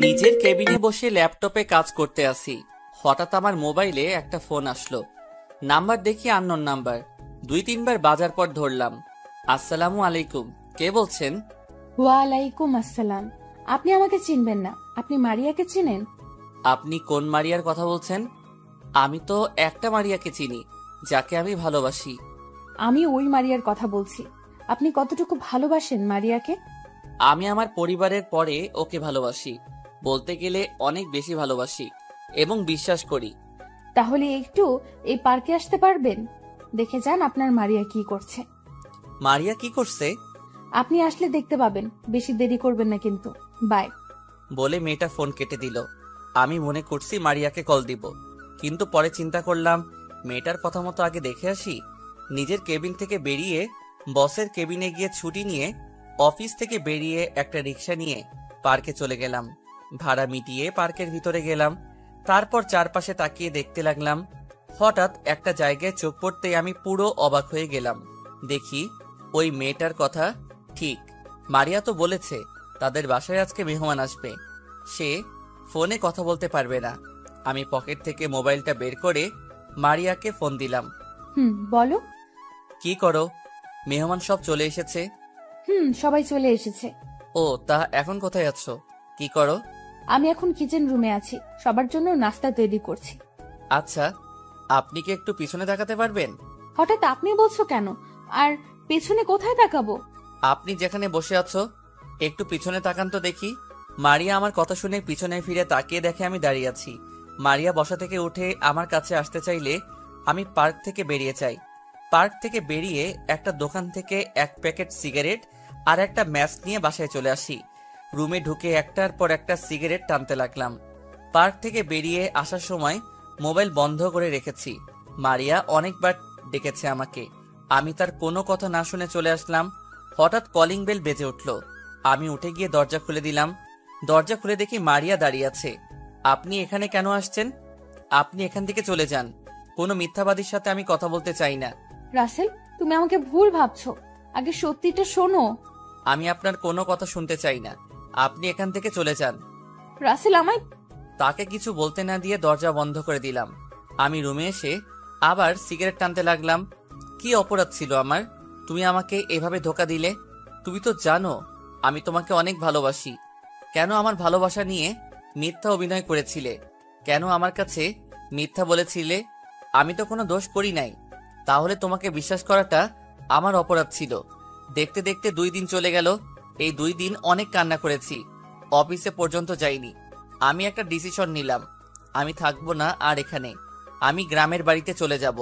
নিজের কেবিনে বসে ল্যাপটপে কাজ করতে আসি, হঠাৎ আমার মোবাইলে একটা ফোন আসলো। নাম্বার দেখি আননোন নাম্বার। 2-3 বার বাজার পর ধরলাম। আসসালামু আলাইকুম, কে বলছেন? ওয়ালাইকুম আসসালাম। আপনি আমাকে চিনবেন না, আপনি মারিয়াকে চিনেন? আপনি কোন মারিয়ার কথা বলছেন? আমি তো একটা মারিয়াকে চিনি, যাকে আমি ভালোবাসি। আমি ওই মারিয়ার কথা বলছি। আপনি কতটুকু ভালোবাসেন মারিয়াকে? আমি আমার পরিবারের পরে ওকে ভালোবাসি, বলতে গেলে অনেক বেশি ভালোবাসি এবং বিশ্বাস করি। তাহলে একটু এই পার্কে আসতে পারবেন? দেখে যান আপনার মারিয়া কি করছে। মারিয়া কি করছে? আপনি আসলে দেখতে পাবেন। বেশি দেরি করবেন না কিন্তু। বাই। বলে মেয়েটা ফোন কেটে দিল। আমি মনে করছি মারিয়াকে কল দিব, কিন্তু পরে চিন্তা করলাম মেয়েটার কথা মতো আগে দেখে আসি। নিজের কেবিন থেকে বেরিয়ে বসের কেবিনে গিয়ে ছুটি নিয়ে অফিস থেকে বেরিয়ে একটা রিক্সা নিয়ে পার্কে চলে গেলাম। ভাড়া মিটিয়ে পার্কের ভিতরে গেলাম। তারপর চারপাশে তাকিয়ে দেখতে লাগলাম। হঠাৎ একটা জায়গায় চোখ পড়তেই আমি পুরো অবাক হয়ে গেলাম। দেখি ওই মেয়েটার কথা ঠিক। মারিয়া তো বলেছে তাদের বাসায় আজকে মেহমান আসবে, সে ফোনে কথা বলতে পারবে না। আমি পকেট থেকে মোবাইলটা বের করে মারিয়াকে ফোন দিলাম। বলো। কি করো? মেহমান সব চলে এসেছে। সবাই চলে এসেছে। ও, তা এখন কোথায় আছো? কি করো? আমি এখন কিচেন রুমে আছি, সবার জন্য নাস্তা তৈরি করছি। আচ্ছা, আপনি কি একটু পিছনে তাকাতে পারবেন? হঠাৎ আপনি বলছো কেন? আর পেছনে কোথায় তাকাবো? আপনি যেখানে বসে আছো একটু পিছনে তাকান তো দেখি। মারিয়া আমার কথা শুনে পিছনে ফিরে তাকিয়ে দেখে আমি দাঁড়িয়ে আছি। মারিয়া বসা থেকে উঠে আমার কাছে আসতে চাইলে আমি পার্ক থেকে বেরিয়ে যাই। পার্ক থেকে বেরিয়ে একটা দোকান থেকে এক প্যাকেট সিগারেট আর একটা ম্যাচ নিয়ে বাসায় চলে আসি। রুমে ঢুকে একটার পর একটা সিগারেট টানতে লাগলাম। পার্ক থেকে বেরিয়ে আসার সময় মোবাইল বন্ধ করে রেখেছি। মারিয়া অনেকবার ডেকেছে আমাকে, আমি তার কোনো কথা না শুনে চলে আসলাম। হঠাৎ কলিং বেল বেজে উঠল। আমি উঠে গিয়ে দরজা খুলে দিলাম। দরজা খুলে দেখি মারিয়া দাঁড়িয়ে আছে। আপনি এখানে কেন আসছেন? আপনি এখান থেকে চলে যান। কোনো মিথ্যাবাদীর সাথে আমি কথা বলতে চাই না। রাসেল, তুমি আমাকে ভুল ভাবছো। আগে সত্যিটা শোনো। আমি আপনার কোনো কথা শুনতে চাই না, আপনি এখান থেকে চলে যান। রাসেল, আমায়। তাকে কিছু বলতে না দিয়ে দরজা বন্ধ করে দিলাম। আমি রুমে এসে আবার সিগারেট টানতে লাগলাম। কি অপরাধ ছিল আমার? তুমি আমাকে এভাবে ধোঁকা দিলে। তুমি তো জানো আমি তোমাকে অনেক ভালোবাসি। কেন আমার ভালোবাসা নিয়ে মিথ্যা অভিনয় করেছিলে? কেন আমার কাছে মিথ্যা বলেছিলে? আমি তো কোনো দোষ করি নাই, তাহলে তোমাকে বিশ্বাস করাটা আমার অপরাধ ছিল। দেখতে দেখতে 2 দিন চলে গেল। এই 2 দিন অনেক কান্না করেছি, অফিসে পর্যন্ত যাইনি। আমি একটা ডিসিশন নিলাম, আমি থাকবো না আর এখানে। আমি গ্রামের বাড়িতে চলে যাব।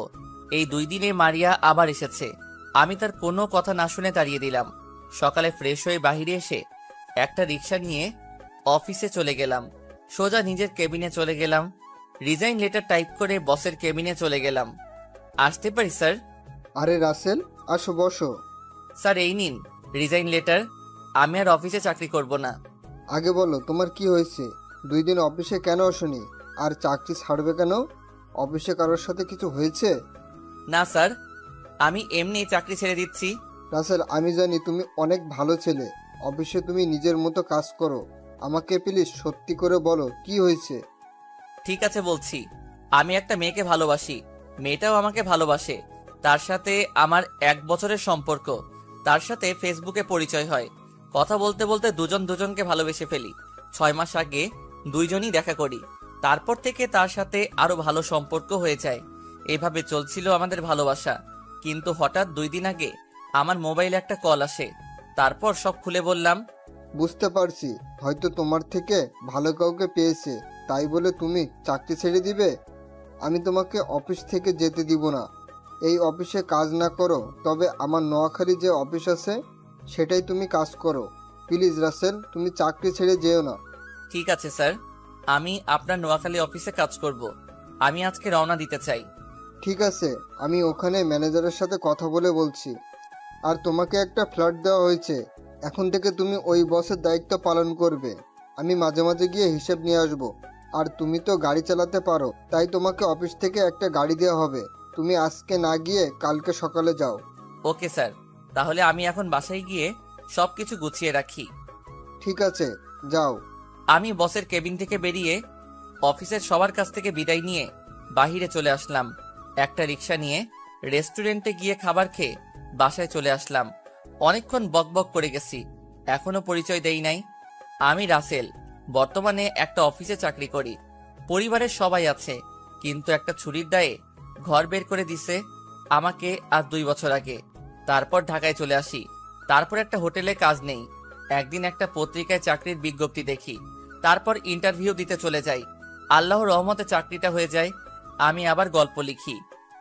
এই 2 দিনে মারিয়া আবার এসেছে। আমি তার কোনো কথা না শুনে তাড়িয়ে দিলাম। সকালে ফ্রেশ হয়ে বাহিরে এসে একটা রিক্সা নিয়ে অফিসে চলে গেলাম। সোজা নিজের কেবিনে চলে গেলাম। রিজাইন লেটার টাইপ করে বসের কেবিনে চলে গেলাম। আসতে পারি স্যার? আরে রাসেল, আসো বসো। স্যার এই নিন রিজাইন লেটার। আমি আর অফিসে চাকরি করব না। আগে বলো তোমার কি হয়েছে? 2 দিন অফিসে কেন আসোনি? আর চাকরি ছাড়বে কেন? অফিসে কারোর সাথে কিছু হয়েছে? না স্যার, আমি এমনি চাকরি ছেড়ে দিচ্ছি। রাসেল, আমি জানি তুমি অনেক ভালো ছেলে। অফিসে তুমি নিজের মতো কাজ করো। আমাকে প্লিজ সত্যি করে বলো কি হয়েছে। ঠিক আছে বলছি, আমি একটা মেয়েকে ভালোবাসি, মেয়েটাও আমাকে ভালোবাসে। তার সাথে আমার 1 বছরের সম্পর্ক। তার সাথে ফেসবুকে পরিচয় হয়। কথা বলতে বলতে দুজন দুজনকে ভালোবেসে ফেলি। 6 মাস আগে দুইজনই দেখা করি। তারপর থেকে তার সাথে আরো ভালো সম্পর্ক হয়ে যায়। এভাবে চলছিল আমাদের ভালোবাসা। কিন্তু হঠাৎ 2 দিন আগে আমার মোবাইলে একটা কল আসে। তারপর সব খুলে বললাম। বুঝতে পারছি, হয়তো তোমার থেকে ভালো কাউকে পেয়েছে, তাই বলে তুমি চাকরি ছেড়ে দিবে? আমি তোমাকে অফিস থেকে যেতে দিব না। এই অফিসে কাজ না করো, তবে আমার নোয়াখালী যে অফিস আছে সেটাই তুমি কাজ করো। প্লিজ রাসেল, তুমি চাকরি ছেড়ে যেও না। ঠিক আছে স্যার, আমি আপনার নোয়াখালী অফিসে কাজ করব। আমি আজকে রওনা দিতে চাই। ঠিক আছে, আমি ওখানে ম্যানেজারের সাথে কথা বলে বলছি। আর তোমাকে একটা ফ্ল্যাট দেওয়া হয়েছে, এখন থেকে তুমি ওই বসের দায়িত্ব পালন করবে। আমি মাঝে মাঝে গিয়ে হিসেব নিয়ে আসবো। আর তুমি তো গাড়ি চালাতে পারো, তাই তোমাকে অফিস থেকে একটা গাড়ি দেওয়া হবে। তুমি আজকে না গিয়ে কালকে সকালে যাও। ওকে স্যার, তাহলে আমি এখন বাসায় গিয়ে সবকিছু গুছিয়ে রাখি। ঠিক আছে, যাও। আমি বসের কেবিন থেকে বেরিয়ে অফিসের সবার কাছ থেকে বিদায় নিয়ে বাহিরে চলে আসলাম। একটা রিক্সা নিয়ে রেস্টুরেন্টে গিয়ে খাবার খেয়ে বাসায় চলে আসলাম। অনেকক্ষণ বকবক করে গেছি, এখনো পরিচয় দেই নাই। আমি রাসেল, বর্তমানে একটা অফিসে চাকরি করি। পরিবারের সবাই আছে, কিন্তু একটা ছুরির দায়ে ঘর বের করে দিছে আমাকে আজ 2 বছর আগে। তারপর ঢাকায় চলে আসি। তারপর একটা হোটেলে কাজ নেই। একদিন একটা পত্রিকায় চাকরির বিজ্ঞপ্তি দেখি, তারপর ইন্টারভিউ দিতে চলে যাই। আল্লাহর রহমতে চাকরিটা হয়ে যায়। আমি আবার গল্প লিখি।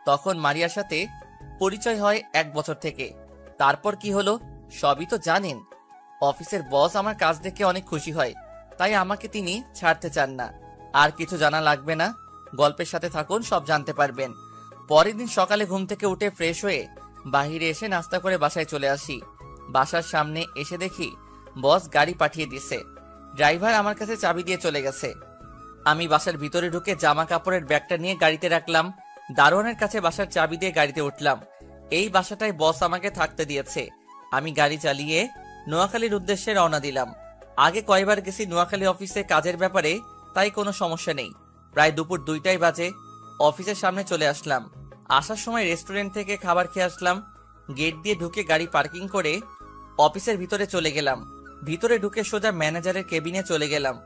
তখন মারিয়ার সাথে পরিচয় হয় 1 বছর থেকে। তারপর কি হলো সবই তো জানেন। অফিসের বস আমার কাজ দেখে অনেক খুশি হয়, তাই আমাকে তিনি ছাড়তে চান না। আর কিছু জানা লাগবে না, গল্পের সাথে থাকুন, সব জানতে পারবেন। পরের দিন সকালে ঘুম থেকে উঠে ফ্রেশ হয়ে বাহিরে এসে নাস্তা করে বাসায় চলে আসি। বাসার সামনে এসে দেখি বস গাড়ি পাঠিয়ে দিছে। ড্রাইভার আমার কাছে চাবি দিয়ে চলে গেছে। আমি বাসার ভিতরে ঢুকে জামা কাপড়ের ব্যাগটা নিয়ে গাড়িতে রাখলাম। দারোয়ানের কাছে বাসার চাবি দিয়ে গাড়িতে উঠলাম। এই বাসাটায় বস আমাকে থাকতে দিয়েছে। আমি গাড়ি চালিয়ে নোয়াখালীর উদ্দেশ্যে রওনা দিলাম। আগে কয়বার গেছি নোয়াখালী অফিসে কাজের ব্যাপারে, তাই কোনো সমস্যা নেই। প্রায় দুপুর 2টাই বাজে। অফিসের সামনে চলে আসলাম। আসার সময় রেস্টুরেন্ট থেকে খাবার খেয়ে আসলাম। গেট দিয়ে ঢুকে গাড়ি পার্কিং করে অফিসের ভিতরে চলে গেলাম। ভিতরে ঢুকে সোজা ম্যানেজারের কেবিনে চলে গেলাম।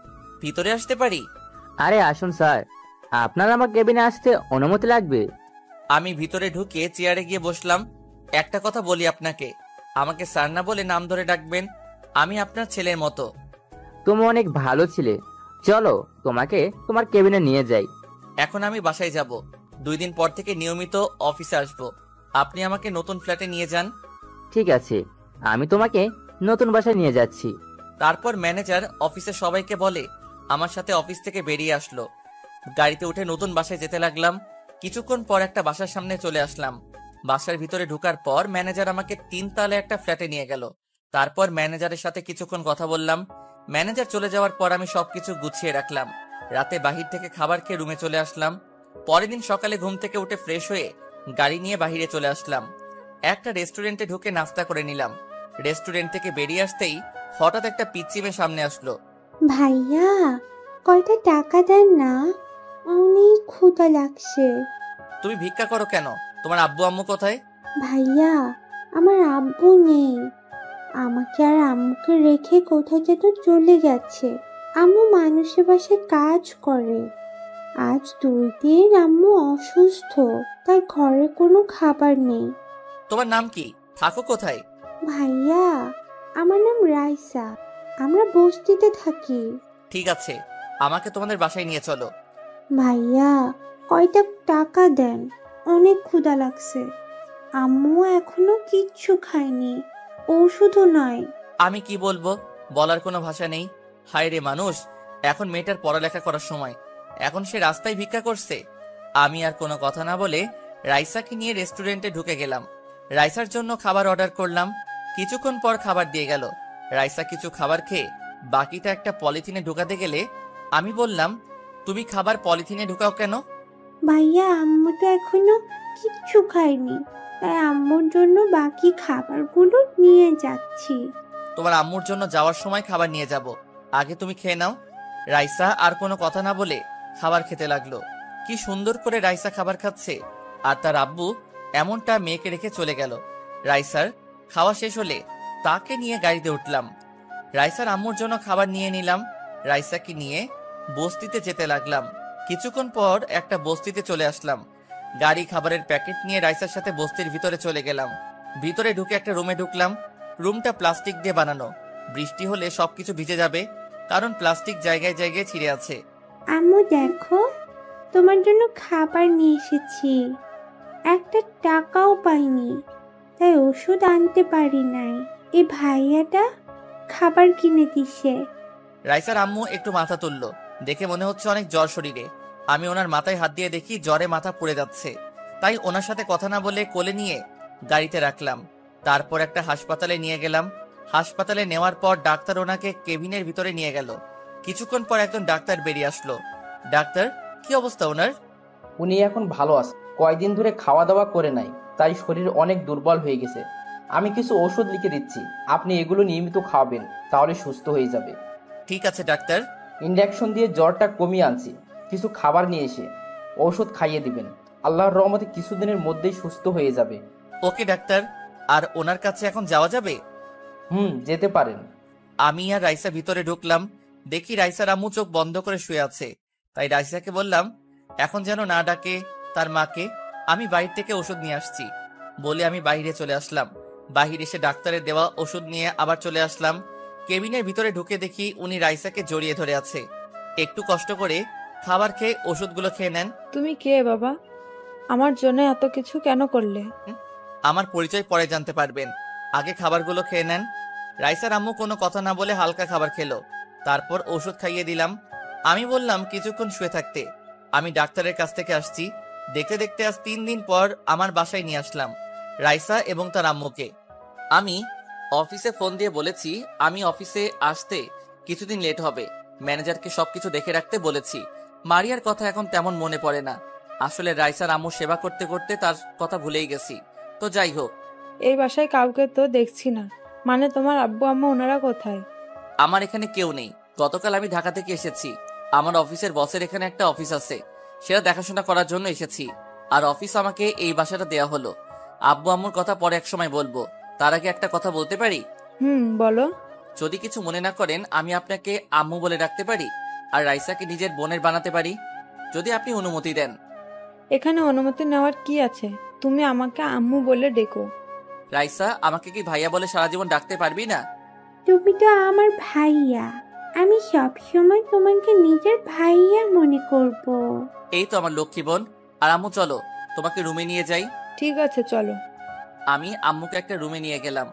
ভিতরে আসতে পারি? আরে আসুন স্যার, আপনার আমার কেবিনে আসতে অনুমতি লাগবে? আমি ভিতরে ঢুকে চেয়ারে গিয়ে বসলাম। একটা কথা বলি আপনাকে, আমাকে স্যার না বলে নাম ধরে ডাকবেন। আমি আপনার ছেলের মতো। তুমি অনেক ভালো ছিলে, চলো তোমাকে তোমার কেবিনে নিয়ে যাই। এখন আমি বাসায় যাব। 2 দিন পর থেকে নিয়মিত অফিসে আসব। আপনি আমাকে নতুন ফ্ল্যাটে নিয়ে যান। ঠিক আছে, আমি তোমাকে নতুন বাসায় নিয়ে যাচ্ছি। তারপর ম্যানেজার অফিসের সবাইকে বলে আমার সাথে অফিস থেকে বেরিয়ে আসলো। গাড়িতে উঠে নতুন বাসায় যেতে লাগলাম। কিছুক্ষণ পর একটা বাসার সামনে চলে আসলাম। বাসার ভিতরে ঢোকার পর ম্যানেজার আমাকে 3 তলা একটা ফ্ল্যাটে নিয়ে গেল। তারপর ম্যানেজারের সাথে কিছুক্ষণ কথা বললাম। ম্যানেজার চলে যাওয়ার পর আমি সবকিছু গুছিয়ে রাখলাম। রাতে বাহির থেকে খাবার খেয়ে রুমে চলে আসলাম। পরের দিন সকালে ঘুম থেকে উঠে ফ্রেশ হয়ে গাড়ি নিয়ে বাহিরে চলে আসলাম। একটা রেস্টুরেন্টে ঢুকে নাস্তা করে নিলাম। রেস্টুরেন্ট থেকে বেরিয়ে আসতেই হঠাৎ একটা পিচ্চি মেয়ে সামনে আসলো। ভাইয়া, কয়টা টাকা দেন না, অনেক ক্ষুধা লাগছে। তুমি ভিক্ষা করো কেন? তোমার আব্বু আম্মু কোথায়? ভাইয়া, আমার আব্বু নেই, আমাকে আর আম্মুকে রেখে কোথায় যেন চলে গেছে। আম্মু মানুষের বাসায় কাজ করে। আজ 2 দিন আম্মু অসুস্থ, তাই ঘরে কোনো খাবার নেই। তোমার নাম কি? থাকো কোথায়? ভাইয়া, আমার নাম রাইসা, আমরা বস্তিতে থাকি। ঠিক আছে, আমাকে তোমাদের বাসায় নিয়ে চলো। ভাইয়া, কয়টা টাকা দেন, অনেক ক্ষুধা লাগছে। আম্মু এখনো কিচ্ছু খায়নি, ওষুধও নয়। আমি কি বলবো, বলার কোনো ভাষা নেই। হায় রে মানুষ, এখন মেয়েটার পড়ালেখা করার সময়, এখন সে রাস্তায় ভিক্ষা করছে। আমি আর কোনো কথা না বলে রাইসাকে নিয়ে রেস্টুরেন্টে ঢুকে গেলাম। রাইসার জন্য খাবার অর্ডার করলাম। কিছুক্ষণ পর খাবার দিয়ে গেল। রাইসা কিছু খাবার খেয়ে বাকিটা একটা পলিথিনে ঢুকাতে গেলে আমি বললাম, তুমি খাবার পলিথিনে ঢুকাও কেন? ভাইয়া, আম্মু তো এখনো কিচ্ছু খায়নি, তাই আম্মুর জন্য বাকি খাবারগুলো নিয়ে যাচ্ছি। তোমার আম্মুর জন্য যাওয়ার সময় খাবার নিয়ে যাব, আগে তুমি খেয়ে নাও। রাইসা আর কোনো কথা না বলে খাবার খেতে লাগলো। কি সুন্দর করে রাইসা খাবার খাচ্ছে, আর তার আব্বু এমনটা মেয়েকে রেখে চলে গেল। রাইসার খাওয়া শেষ হলে তাকে নিয়ে গাড়িতে উঠলাম। রাইসার আম্মুর জন্য খাবার নিয়ে নিলাম। রাইসাকে নিয়ে বস্তিতে যেতে লাগলাম। কিছুক্ষণ পর একটা বস্তিতে চলে আসলাম। গাড়ি খাবারের প্যাকেট নিয়ে রাইসার সাথে বস্তির ভিতরে চলে গেলাম। ভিতরে ঢুকে একটা রুমে ঢুকলাম। রুমটা প্লাস্টিক দিয়ে বানানো, বৃষ্টি হলে সবকিছু ভিজে যাবে, কারণ প্লাস্টিক জায়গায় জায়গায় ছিঁড়ে আছে। আম্মু দেখো, তোমার জন্য খাবার নিয়ে এসেছি। একটা টাকাও পাইনি, তাই ওষুধ আনতে পারি নাই। এই ভাইয়াটা খাবার কিনে দিছে। রাইসার আম্মু একটু মাথা তুললো, দেখে মনে হচ্ছে অনেক জ্বর শরীরে। আমি ওনার মাথায় হাত দিয়ে দেখি জ্বরে মাথা পুড়ে যাচ্ছে, তাই ওনার সাথে কথা না বলে কোলে নিয়ে গাড়িতে রাখলাম। তারপর একটা হাসপাতালে নিয়ে গেলাম। হাসপাতালে নেওয়ার পর ডাক্তার ওনাকে কেবিনের ভিতরে নিয়ে গেল। কিছুক্ষণ পর একজন ডাক্তার বেরিয়ে আসলো। ডাক্তার, কি অবস্থা ওনার? উনি এখন ভালো আছে, কয়দিন ধরে খাওয়া দাওয়া করে নাই, তাই শরীর অনেক দুর্বল হয়ে গেছে। আমি কিছু ওষুধ লিখে দিচ্ছি, আপনি এগুলো নিয়মিত খাওয়াবেন, তাহলে সুস্থ হয়ে যাবে। ঠিক আছে ডাক্তার। ইনজেকশন দিয়ে জ্বরটা কমিয়ে আনছি, কিছু খাবার নিয়ে এসে ওষুধ খাইয়ে দিবেন। আল্লাহর রহমতে কিছুদিনের মধ্যেই সুস্থ হয়ে যাবে। ওকে ডাক্তার। আর ওনার কাছে এখন যাওয়া যাবে? যেতে পারেন। আমি আর রাইসা ভিতরে ঢুকলাম, দেখি রাইসার আম্মু চোখ বন্ধ করে শুয়ে আছে। তাই রাইসাকে বললাম এখন যেন না ডাকে তার মাকে, আমি বাইরে থেকে ওষুধ নিয়ে আসছি বলে আমি বাইরে চলে আসলাম। বাহির এসে ডাক্তারের দেওয়া ওষুধ নিয়ে আবার চলে আসলাম। কেবিনের ভিতরে ঢুকে দেখি উনি রাইসাকে জড়িয়ে ধরে আছে। একটু কষ্ট করে খাবার খেয়ে ওষুধগুলো খেয়ে নেন। তুমি কে বাবা? আমার জন্য এত কিছু কেন করলে? আমার পরিচয় পরে জানতে পারবেন, আগে খাবারগুলো খেয়ে নেন। রাইসার আম্মু কোনো কথা না বলে হালকা খাবার খেলো, তারপর ওষুধ খাইয়ে দিলাম। আমি বললাম কিছুক্ষণ শুয়ে থাকতে, আমি ডাক্তারের কাছ থেকে আসছি। দেখতে দেখতে আজ 3 দিন পর আমার বাসায় নিয়ে আসলাম রাইসা এবং তার আম্মুকে। আমি অফিসে ফোন দিয়ে বলেছি আমি অফিসে আসতে কিছুদিন লেট হবে, ম্যানেজারকে সবকিছু দেখে রাখতে বলেছি। মারিয়ার কথা এখন তেমন মনে পড়ে না, আসলে রাইসার আম্মু সেবা করতে করতে তার কথা ভুলেই গেছি। তো যাই হোক, এই বাসায় কাউকে তো দেখছি না, মানে তোমার আব্বু আম্মা ওনারা কোথায়? আমার এখানে কেউ নেই। গতকাল আমি ঢাকা থেকে এসেছি, আমার অফিসের বসের এখানে একটা অফিস আছে, সেটা দেখাশোনা করার জন্য এসেছি। আর অফিস আমাকে এই বাসাটা দেয়া হলো। আব্বু আম্মুর কথা পরে এক সময় বলবো, তার আগে একটা কথা বলতে পারি? বলো। যদি কিছু মনে না করেন আমি আপনাকে আম্মু বলে ডাকতে পারি, আর রাইসাকে নিজের বোনের বানাতে পারি, যদি আপনি অনুমতি দেন। এখানে অনুমতি নেওয়ার কি আছে? তুমি আমাকে আম্মু বলে ডেকো। রাইসা, আমাকে কি ভাইয়া বলে সারা জীবন ডাকতে পারবি না? তুমি তো আমার ভাইয়া, আমি সবসময় তোমাকে নিজের ভাইয়া মনে করব। এই তো আমার লক্ষ্মী বোন। আর আম্মু চলো তোমাকে রুমে নিয়ে যাই। ঠিক আছে চলো। আমি আম্মুকে একটা রুমে নিয়ে গেলাম,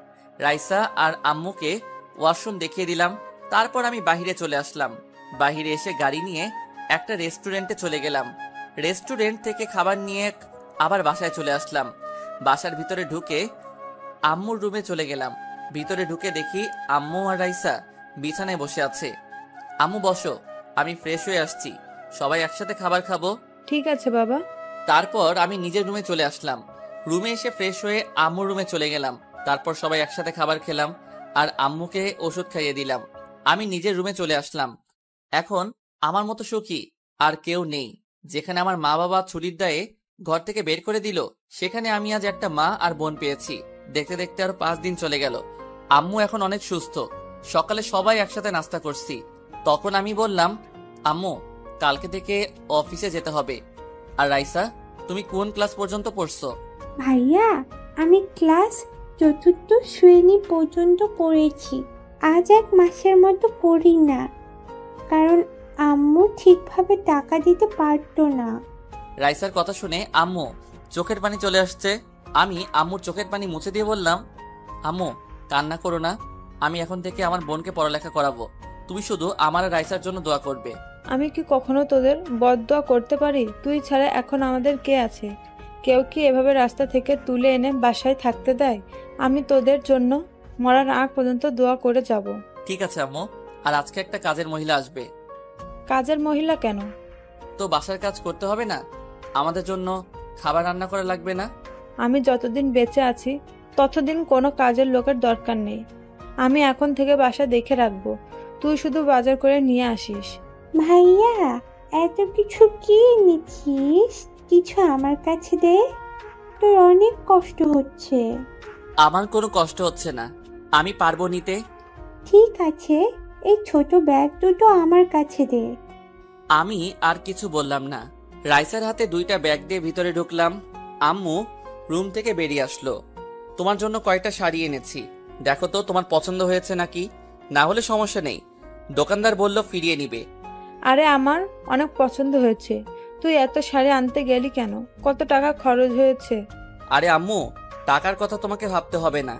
রাইসা আর আম্মুকে ওয়াশরুম দেখিয়ে দিলাম। তারপর আমি বাহিরে চলে আসলাম। বাহিরে এসে গাড়ি নিয়ে একটা রেস্টুরেন্টে চলে গেলাম। রেস্টুরেন্ট থেকে খাবার নিয়ে আবার বাসায় চলে আসলাম। বাসার ভিতরে ঢুকে আম্মুর রুমে চলে গেলাম। ভিতরে ঢুকে দেখি আম্মু আর রাইসা বিছানায় বসে আছে। আম্মু বসো, আমি ফ্রেশ হয়ে আসছি, সবাই একসাথে খাবার খাবো। ঠিক আছে বাবা। তারপর আমি নিজের রুমে চলে আসলাম। রুমে এসে ফ্রেশ হয়ে আম্মুর রুমে চলে গেলাম। তারপর সবাই একসাথে খাবার খেলাম আর আম্মুকে ওষুধ খাইয়ে দিলাম। আমি নিজের রুমে চলে আসলাম। এখন আমার মতো সুখী আর কেউ নেই। যেখানে আমার মা বাবা ছুরির দায়ে ঘর থেকে বের করে দিল, সেখানে আমি আজ একটা মা আর বোন পেয়েছি। দেখতে দেখতে আরো 5 দিন চলে গেল। আম্মু এখন অনেক সুস্থ। সকালে সবাই একসাথে নাস্তা করছি। তখন আমি বললাম, আম্মু কালকে থেকে অফিসে যেতে হবে। আর রাইসা, তুমি কোন ক্লাস পর্যন্ত পড়ছো? ভাইয়া, আমি ক্লাস 4র্থ শ্রেণী পর্যন্ত পড়েছি। আজ 1 মাসের মতো পড়ি না, কারণ আম্মু ঠিকভাবে টাকা দিতে পারতো না। রাইসার কথা শুনে আম্মু চোখের পানি চলে আসছে। আমি আম্মুর চোখের পানি মুছে দিয়ে বললাম, আম্মু কান্না করো না, আমি এখন থেকে আমার বোনকে পড়ালেখা করাবো। তুমি শুধু আমার আর রাইসার জন্য দোয়া করবে। আমি কি কখনো তোদের বদদোয়া করতে পারি? তুই ছাড়া এখন আমাদের কে আছে? কেউ কি এভাবে রাস্তা থেকে তুলে এনে বাসায় থাকতে দেয়? আমি তোদের জন্য মরার আগ পর্যন্ত দোয়া করে যাব। ঠিক আছে আম্মু। আর আজকে একটা কাজের মহিলা আসবে। কাজের মহিলা কেন? তো বাসার কাজ করতে হবে না? আমাদের জন্য খাবার রান্না করা লাগবে না? আমি যতদিন বেঁচে আছি ততদিন কোনো কাজের লোকের দরকার নেই। আমি এখন থেকে বাসা দেখে রাখবো, তুই শুধু বাজার করে নিয়ে আসিস। ভাইয়া, এত কিছু কি এনেছিস? কিছু আমার কাছে দে, তোর অনেক কষ্ট হচ্ছে। আমার কোনো কষ্ট হচ্ছে না, আমি পারবো নিতে। ঠিক আছে, এই ছোট ব্যাগ দুটো আমার কাছে দে। আমি আর কিছু বললাম না। রাইসার হাতে 2টা ব্যাগ দিয়ে ভিতরে ঢুকলাম। আম্মু রুম থেকে বেরিয়ে আসলো। তোমার জন্য কয়েকটা শাড়ি এনেছি, দেখো তো তোমার পছন্দ হয়েছে নাকি? না হলে সমস্যা নেই, দোকানদার বলল ফিরিয়ে নিবে। আরে আমার অনেক পছন্দ হয়েছে। তুই এত শাড়ি আনতে গেলি কেন? কত টাকা খরচ হয়েছে? আরে আম্মু, টাকার কথা তোমাকে ভাবতে হবে না।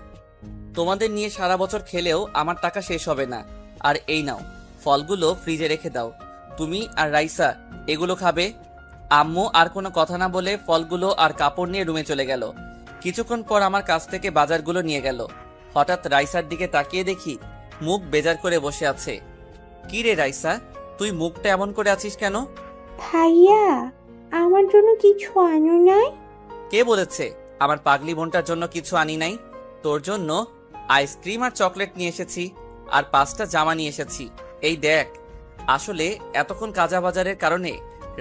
তোমাদের নিয়ে সারা বছর খেলেও আমার টাকা শেষ হবে না। আর এই নাও, ফলগুলো ফ্রিজে রেখে দাও। তুমি আর রাইসা এগুলো খাবে। আম্মু আর কোনো কথা না বলে ফলগুলো আর কাপড় নিয়ে রুমে চলে গেল। কিছুক্ষণ পর আমার কাছ থেকে বাজারগুলো নিয়ে গেল। হঠাৎ রাইসার দিকে তাকিয়ে দেখি মুখ বেজার করে বসে আছে। কি রে রাইসা, তুই মুখটা এমন করে আছিস কেন? ভাইয়া, আমার জন্য কিছু আনো নাই? কে বলেছে আমার পাগলি বোনটার জন্য কিছু আনি নাই? তোর জন্য আইসক্রিম আর চকলেট নিয়ে এসেছি, আর 5টা জামা নিয়ে এসেছি। এই দেখ। আসলে এতক্ষণ কাজা বাজারের কারণে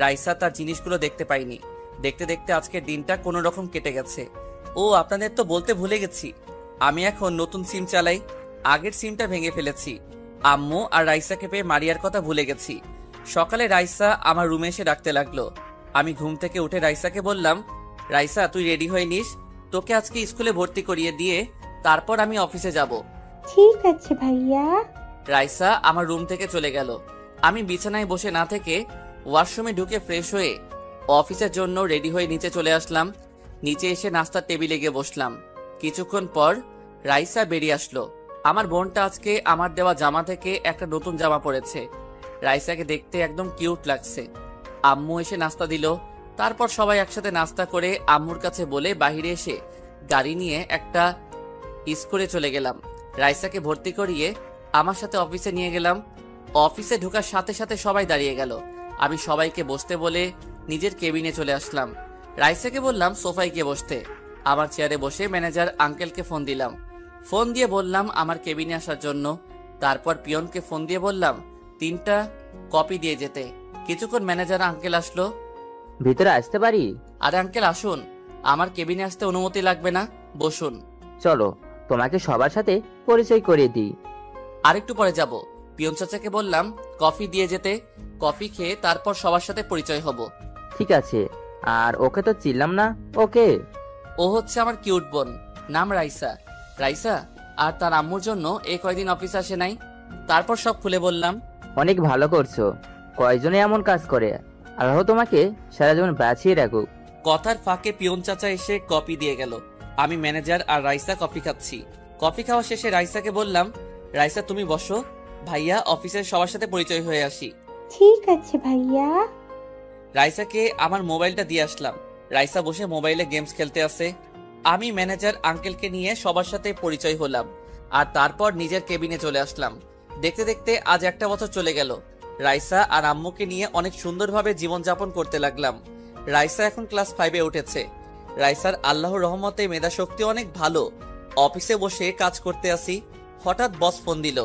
রাইসা তার জিনিসগুলো দেখতে পাইনি। দেখতে দেখতে আজকের দিনটা কোনো রকম কেটে গেছে। ও আপনাদের তো বলতে ভুলে গেছি, আমি এখন নতুন সিম চালাই। আগের সিমটা ভেঙে ফেলেছি। আম্মু আর রাইসাকে পেয়ে মারিয়ার কথা ভুলে গেছি। সকালে রাইসা আমার রুমে এসে ডাকতে লাগলো। আমি ঘুম থেকে উঠে রাইসাকে বললাম, রাইসা তুই রেডি হয়ে নিস, তোকে আজকে স্কুলে ভর্তি করিয়ে দিয়ে তারপর আমি অফিসে যাব। ঠিক আছে ভাইয়া। রাইসা আমার রুম থেকে চলে গেল। আমি বিছানায় বসে না থেকে ওয়াশরুমে ঢুকে ফ্রেশ হয়ে অফিসের জন্য রেডি হয়ে নিচে চলে আসলাম। নিচে এসে নাস্তার টেবিলে গিয়ে বসলাম। কিছুক্ষণ পর রাইসা বেরিয়ে আসলো। আমার বোনটা আজকে আমার দেওয়া জামা থেকে একটা নতুন জামা পরেছে। রাইসাকে দেখতে একদম কিউট লাগছে। আম্মু এসে নাস্তা দিল। তারপর সবাই একসাথে নাস্তা করে আম্মুর কাছে বলে বাইরে এসে গাড়ি নিয়ে একটা স্কুলে চলে গেলাম। রাইসাকে ভর্তি করিয়ে আমার সাথে অফিসে নিয়ে গেলাম। অফিসে ঢোকার সাথে সাথে সবাই দাঁড়িয়ে গেল। আমি সবাইকে বসতে বলে নিজের কেবিনে চলে আসলাম। রাইসাকে বললাম সোফায় গিয়ে বসতে। আমার চেয়ারে বসে ম্যানেজার আঙ্কেলকে ফোন দিলাম। ফোন দিয়ে বললাম আমার কেবিনে আসার জন্য। তারপর পিয়নকে ফোন দিয়ে বললাম 3টা কপি দিয়ে যেতে। কিছুক্ষণ ম্যানেজার আঙ্কেল আসলো। ভিতরে আসতে পারি? আরে আঙ্কেল আসুন, আমার কেবিনে আসতে অনুমতি লাগবে না, বসুন। চলো তোমাকে সবার সাথে পরিচয় করিয়ে দিই। আরেকটু পরে যাব। পিয়ন চাচাকে বললাম কফি দিয়ে যেতে। কফি খেয়ে তারপর সবার সাথে পরিচয় হব। ঠিক আছে। আর ওকে তো চিনলাম না, ওকে? ও হচ্ছে আমার কিউট বোন, নাম রাইসা। রাইসা আর তার আম্মুর জন্য এই কয়দিন অফিস আসে নাই। তারপর সব খুলে বললাম। অনেক ভালো করছো। কয়জনে এমন কাজ করে? আল্লাহ তোমাকে সারা জীবন বাঁচিয়ে রাখুক। কথার ফাঁকে পিয়ন চাচা এসে কফি দিয়ে গেল। আমি ম্যানেজার আর রাইসা কফি খাচ্ছি। কফি খাওয়া শেষে রাইসাকে বললাম, রাইসা তুমি বসো, ভাইয়া অফিসের সবার সাথে পরিচয় হয়ে আসি। ঠিক আছে ভাইয়া। রাইসাকে আমার মোবাইলটা দিয়ে আসলাম। রাইসা বসে মোবাইলে গেমস খেলতে আছে। আমি ম্যানেজার আঙ্কেলকে নিয়ে সবার সাথে পরিচয় হলাম আর তারপর নিজের কেবিনে চলে আসলাম। দেখতে দেখতে আজ 1টা বছর চলে গেল। রাইসা আর আম্মুকে নিয়ে অনেক সুন্দরভাবে জীবনযাপন করতে লাগলাম। রাইসা এখন ক্লাস 5-এ উঠেছে। রাইসার আল্লাহর রহমতে মেধা শক্তি অনেক ভালো। অফিসে বসে কাজ করতে আসি, হঠাৎ বস ফোন দিল।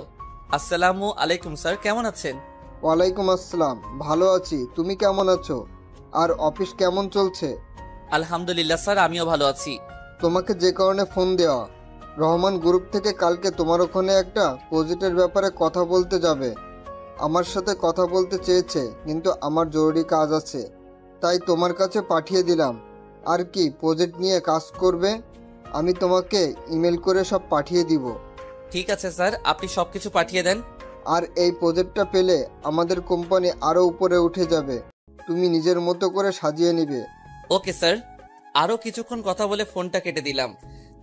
আসসালামু আলাইকুম স্যার, কেমন আছেন? ওয়ালাইকুম আসসালাম, ভালো আছি। তুমি কেমন আছো? আর অফিস কেমন চলছে? আলহামদুলিল্লাহ স্যার, আমিও ভালো আছি। তোমাকে যে কারণে ফোন দেওয়া, রহমান গ্রুপ থেকে কালকে তোমার ওখানে একটা প্রজেক্টের ব্যাপারে কথা বলতে যাবে। আমার সাথে কথা বলতে চেয়েছে, কিন্তু আমার জরুরি কাজ আছে, তাই তোমার কাছে পাঠিয়ে দিলাম। আর কি প্রজেক্ট নিয়ে কাজ করবে? আমি তোমাকে ইমেল করে সব পাঠিয়ে দিব। ঠিক আছে স্যার, আপনি সবকিছু পাঠিয়ে দেন। আর এই প্রজেক্টটা পেলে আমাদের কোম্পানি আরও উপরে উঠে যাবে। তুমি নিজের মতো করে সাজিয়ে নিবে। Okay sir. আরো কিছুক্ষণ কথা বলে ফোনটা কেটে দিলাম।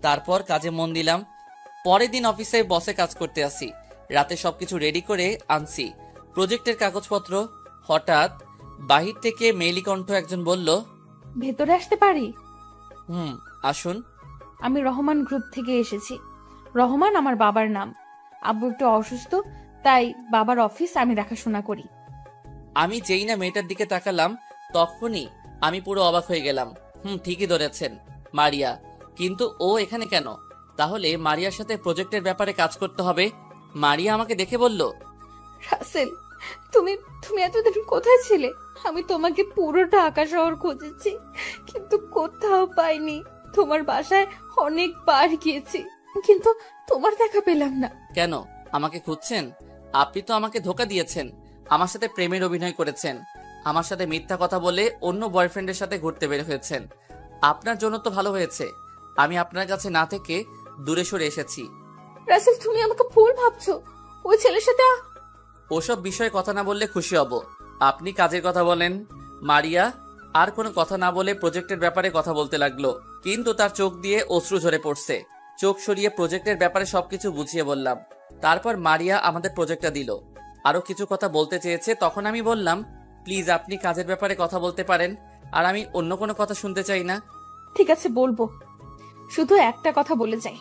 তারপর কাজে মন দিলাম। পরের দিন অফিসে বসে কাজ করতে আসি। রাতে সবকিছু রেডি করে আনছি, প্রজেক্টের কাগজপত্র। হঠাৎ বাহির থেকে মেইলি কণ্ঠ একজন বলল, ভেতরে আসতে পারি? আসুন। আমি রহমান গ্রুপ থেকে এসেছি। রহমান আমার বাবার নাম। আব্বু একটু অসুস্থ, তাই বাবার অফিস আমি দেখাশোনা করি। আমি যেই না মেয়েটার দিকে তাকালাম, তখনই আমি পুরো অবাক হয়ে গেলাম। ঠিকই ধরেছেন, মারিয়া। কিন্তু ও এখানে কেন? তাহলে মারিয়ার সাথে প্রজেক্টের ব্যাপারে কাজ করতে হবে। মারিয়া আমাকে দেখে বলল, রাসেল, তুমি তুমি এতদিন কোথায় ছিলে? আমি তোমাকে পুরো ঢাকা শহর খুঁজেছি, কিন্তু কোথাও পাইনি। তোমার বাসায় অনেকবার গিয়েছি, কিন্তু তোমার দেখা পেলাম না। কেন আমাকে খুঁজছেন? আপনি তো আমাকে ধোকা দিয়েছেন, আমার সাথে প্রেমের অভিনয় করেছেন, আমার সাথে মিথ্যা কথা বলে অন্য বয়ফ্রেন্ডের সাথে ঘুরতে বের হয়েছেন। আপনার জন্য তো ভালো হয়েছে আমি আপনার কাছে না থেকে দূরে সরে এসেছি। রাসেল, তুমি আমাকে ভুল ভাবছো। ওই ছেলের সাথে ওসব বিষয়ে কথা না বললে খুশি হব। আপনি কাজের কথা বলেন। মারিয়া আর কোনো কথা না বলে প্রজেক্টের ব্যাপারে কথা বলতে লাগলো, কিন্তু তার চোখ দিয়ে অশ্রু ঝরে পড়ছে। চোখ সরিয়ে প্রজেক্টের ব্যাপারে সবকিছু বুঝিয়ে বললাম। তারপর মারিয়া আমাদের প্রজেক্টটা দিল। আরো কিছু কথা বলতে চেয়েছে, তখন আমি বললাম, প্লিজ আপনি কাজের ব্যাপারে কথা বলতে পারেন, আর আমি অন্য কোনো কথা শুনতে চাই না। ঠিক আছে, বলবো। শুধু একটা কথা বলে যাই,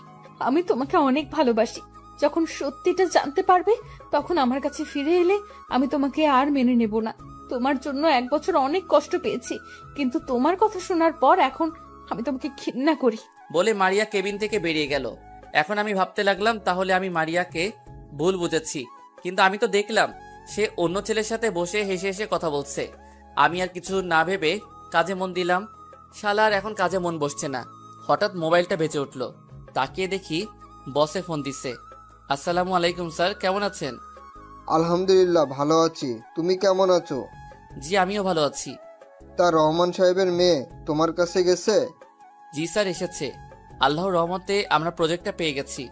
আমি তোমাকে অনেক ভালোবাসি। যখন সত্যিটা জানতে পারবে, তখন আমার কাছে ফিরে এলে আমি তোমাকে আর মেনে নেব না। তোমার জন্য 1 বছর অনেক কষ্ট পেয়েছি, কিন্তু তোমার কথা শোনার পর এখন আমি তোমাকে ঘৃণা করি। বলে মারিয়া কেবিন থেকে বেরিয়ে গেল। এখন আমি ভাবতে লাগলাম তাহলে আমি মারিয়াকে ভুল বুঝেছি, কিন্তু আমি তো দেখলাম সে অন্য ছেলের সাথে বসে হেসে হেসে কথা বলছে। আমি আর কিছু না ভেবে কাজে মন দিলাম। শালার এখন কাজে মন বসছে না। হঠাৎ মোবাইলটা বেজে উঠল, তাকিয়ে দেখি বসে ফোন দিছে। আসসালামু আলাইকুম স্যার, কেমন আছেন? আলহামদুলিল্লাহ ভালো আছি, তুমি কেমন আছো? জি আমিও ভালো আছি। তা রহমান সাহেবের মেয়ে তোমার কাছে গেছে? জি স্যার এসেছে, আল্লাহর রহমতে আমরা প্রজেক্টটা পেয়ে গেছি।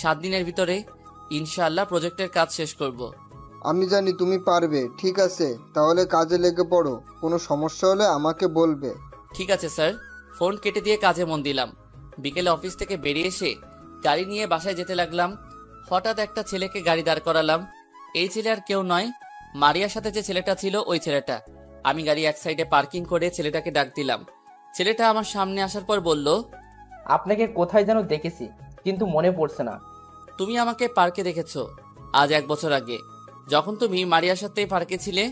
7 দিনের ভিতরে ইনশাআল্লাহ প্রজেক্টের কাজ শেষ করব। আমি জানি তুমি পারবে। ঠিক আছে, তাহলে কাজে লেগে পড়ো, কোনো সমস্যা হলে আমাকে বলবে। ঠিক আছে স্যার। ফোন কেটে দিয়ে কাজে মন দিলাম। বিকেলে অফিস থেকে বেরিয়ে এসে গাড়ি নিয়ে বাসায় যেতে লাগলাম। হঠাৎ একটা ছেলেকে গাড়ি দাঁড় করালাম। এই ছেলে আর কেউ নয়, মারিয়ার সাথে যে ছেলেটা ছিল ওই ছেলেটা। আমি গাড়ি এক সাইডে পার্কিং করে ছেলেটাকে ডাক দিলাম। ছেলেটা আমার সামনে আসার পর বলল, আপনাকে কোথায় যেন দেখেছি, কিন্তু মনে পড়ছে না। তুমি আমাকে পার্কে দেখেছো আজ 1 বছর আগে, যখন তুমি মারিয়ার সাথে পার্কে ছিলে।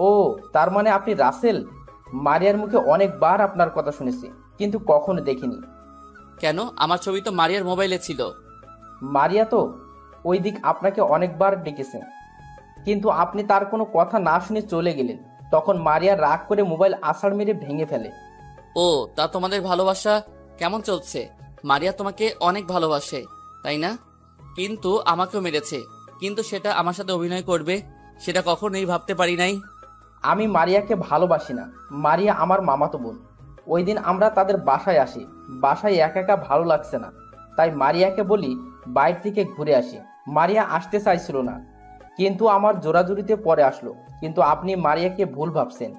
ও, তার মানে আপনি রাসেল। মারিয়ার মুখে অনেকবার আপনার কথা শুনেছি, কিন্তু কখনো দেখিনি। কেন? আমার ছবি তো মারিয়ার মোবাইলে ছিল। মারিয়া তো ওই দিক আপনাকে অনেকবার ডেকেছে, কিন্তু আপনি তার কোনো কথা না শুনে চলে গেলেন। তখন মারিয়া রাগ করে মোবাইল আছাড় মেরে ভেঙে ফেলে। ও, তা তোমাদের ভালোবাসা কেমন চলছে? মারিয়া তোমাকে অনেক ভালোবাসে তাই না? কিন্তু আমাকেও মেরেছে, কিন্তু সেটা আমার সাথে অভিনয় করবে সেটা কখনোই ভাবতে পারি নাই। আমি মারিয়াকে ভালোবাসি না, মারিয়া আমার মামাতো বোন। ওই দিন আমরা তাদের বাসায় আসি, বাসায় একা একা ভালো লাগছে না, তাই মারিয়াকে বলি বাইরে থেকে ঘুরে আসি। মারিয়া আসতে চাইছিল না, কিন্তু আমার জোরাজুরিতে পরে আসলো। কিন্তু আপনি মারিয়াকে ভুল ভাবছেন।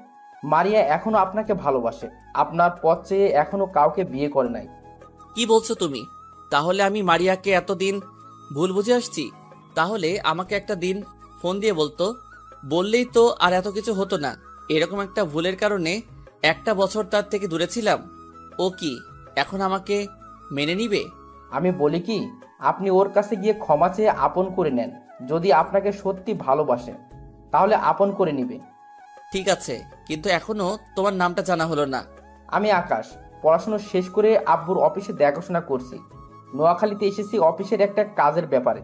মারিয়া এখনো আপনাকে ভালোবাসে, আপনার পথ চেয়ে এখনো কাউকে বিয়ে করে নাই। কি বলছো তুমি? তাহলে আমি মারিয়াকে এতদিন ভুল বুঝে আসছি। তাহলে আমাকে একটা দিন ফোন দিয়ে বলতো, বললেই তো আর এত কিছু হতো না। এরকম একটা ভুলের কারণে 1 বছর তার থেকে দূরে ছিলাম। ও কি এখন আমাকে মেনে নিবে? আমি বলি কি, আপনি ওর কাছে গিয়ে ক্ষমা চেয়ে আপন করে নেন। যদি আপনাকে সত্যি ভালোবাসে তাহলে আপন করে নিবে। ঠিক আছে, কিন্তু এখনো তোমার নামটা জানা হলো না। আমি আকাশ, পড়াশোনা শেষ করে আব্বুর অফিসে দেখাশোনা করছি। নোয়াখালীতে এসেছি অফিসের একটা কাজের ব্যাপারে।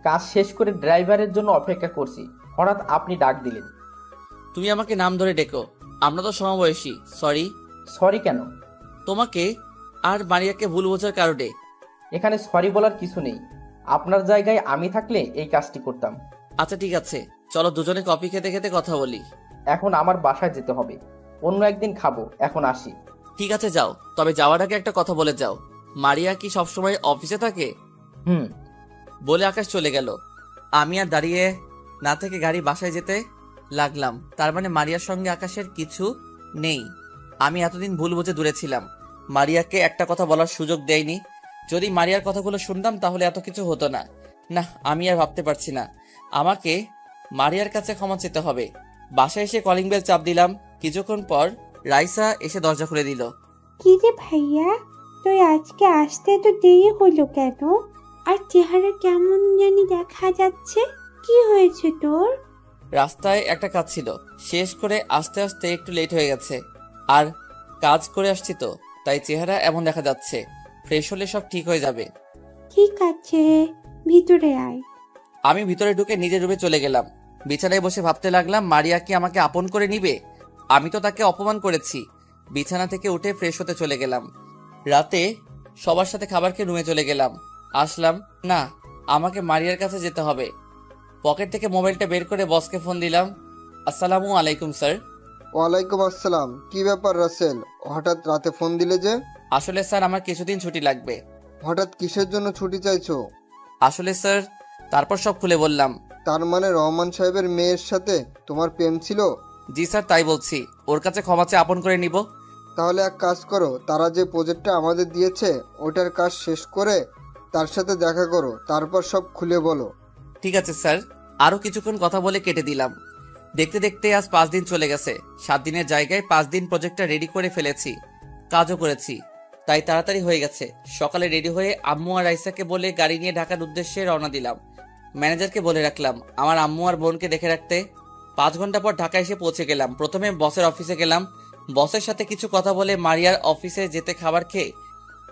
কাজ শেষ করে ড্রাইভারের জন্য অপেক্ষা করছি, হঠাৎ আপনি ডাক দিলেন। তুমি আমাকে নাম ধরে ডেকো, আমরা তো সমবয়সী। সরি। সরি কেন? তোমাকে আর মারিয়াকে ভুল বোঝার কারণে। এখানে সরি বলার কিছু নেই। আপনার জায়গায় আমি থাকলে এই কাজটি করতাম। আচ্ছা ঠিক আছে, চলো দুজনে কফি খেতে খেতে কথা বলি। এখন আমার বাসায় যেতে হবে, অন্য একদিন খাবো, এখন আসি। ঠিক আছে যাও, তবে যাওয়ার আগে একটা কথা বলে যাও। মারিয়া কি সবসময় অফিসে থাকে? হুম। বলে আকাশ চলে গেল। আমি আর দাঁড়িয়ে না থেকে গাড়ি বাসায় যেতে লাগলাম। তার মানে মারিয়ার সঙ্গে আকাশের কিছু নেই। আমি এতদিন ভুল বুঝে দূরে ছিলাম, মারিয়াকে একটা কথা বলার সুযোগ দেয়নি। যদি মারিয়ার কথাগুলো শুনতাম তাহলে এত কিছু হতো না। না, আমি আর ভাবতে পারছি না। আমাকে মারিয়ার কাছে ক্ষমা চেতে হবে। বাসায় এসে কলিং বেল চাপ দিলাম। কিছুক্ষণ পর রাইসা এসে দরজা খুলে দিল। কি রে ভাইয়া, তুই আজকে আসতে তো দেরি হলো কেন? আর চেহারা কেমন জানি দেখা যাচ্ছে, কি হয়েছে তোর? রাস্তায় একটা কাজ ছিল, শেষ করে আস্তে আস্তে একটু লেট হয়ে গেছে। আর কাজ করে আসছি তো, তাই চেহারা এমন দেখা যাচ্ছে। ফ্রেশ হলে সব ঠিক হয়ে যাবে। ঠিক আছে, ভিতরে আয়। আমি ভিতরে ঢুকে নিজের রুমে চলে গেলাম। বিছানায় বসে ভাবতে লাগলাম, মারিয়া কি আমাকে আপন করে নিবে? আমি তো তাকে অপমান করেছি। বিছানা থেকে উঠে ফ্রেশ হতে চলে গেলাম। রাতে সবার সাথে খাবার খেয়ে রুমে চলে গেলাম। আসলাম না, আমাকে মারিয়ার কাছে যেতে হবে। পকেট থেকে মোবাইলটা বের করে বসকে ফোন দিলাম। আসসালামু আলাইকুম স্যার। ওয়ালাইকুম আসসালাম। কি ব্যাপার রাসেল, হঠাৎ রাতে ফোন দিলে যে? আসলে স্যার আমার কিছুদিন ছুটি লাগবে। হঠাৎ কিসের জন্য ছুটি চাইছো? আসলে স্যার, তারপর সব খুলে বললাম। তার মানে রহমান সাহেবের মেয়ের সাথে তোমার প্রেম ছিল? জি স্যার, তাই বলছি। ওর কাছে ক্ষমা চেয়ে আপন করে নিব। তাহলে এক কাজ করো, তারা যে প্রজেক্টটা আমাদের দিয়েছে ওটার কাজ শেষ করে তার সাথে দেখা করো, তারপর সব খুলে বলো। ঠিক আছে স্যার। আরো কিছুক্ষণ কথা বলে কেটে দিলাম। দেখতে দেখতে আজ 5 দিন চলে গেছে। 7 দিনের জায়গায় 5 দিন প্রজেক্টটা রেডি করে ফেলেছি, কাজও করেছি, তাই তাড়াতাড়ি হয়ে গেছে। সকালে রেডি হয়ে আম্মু আর রাইসাকে বলে গাড়ি নিয়ে ঢাকার উদ্দেশ্যে রওনা দিলাম। ম্যানেজারকে বলে রাখলাম আমার আম্মু আর বোনকে দেখে রাখতে। 5 ঘন্টা পর ঢাকা এসে পৌঁছে গেলাম। প্রথমে বসের অফিসে গেলাম। বসের সাথে কিছু কথা বলে মারিয়ার অফিসে যেতে খাবার খেয়ে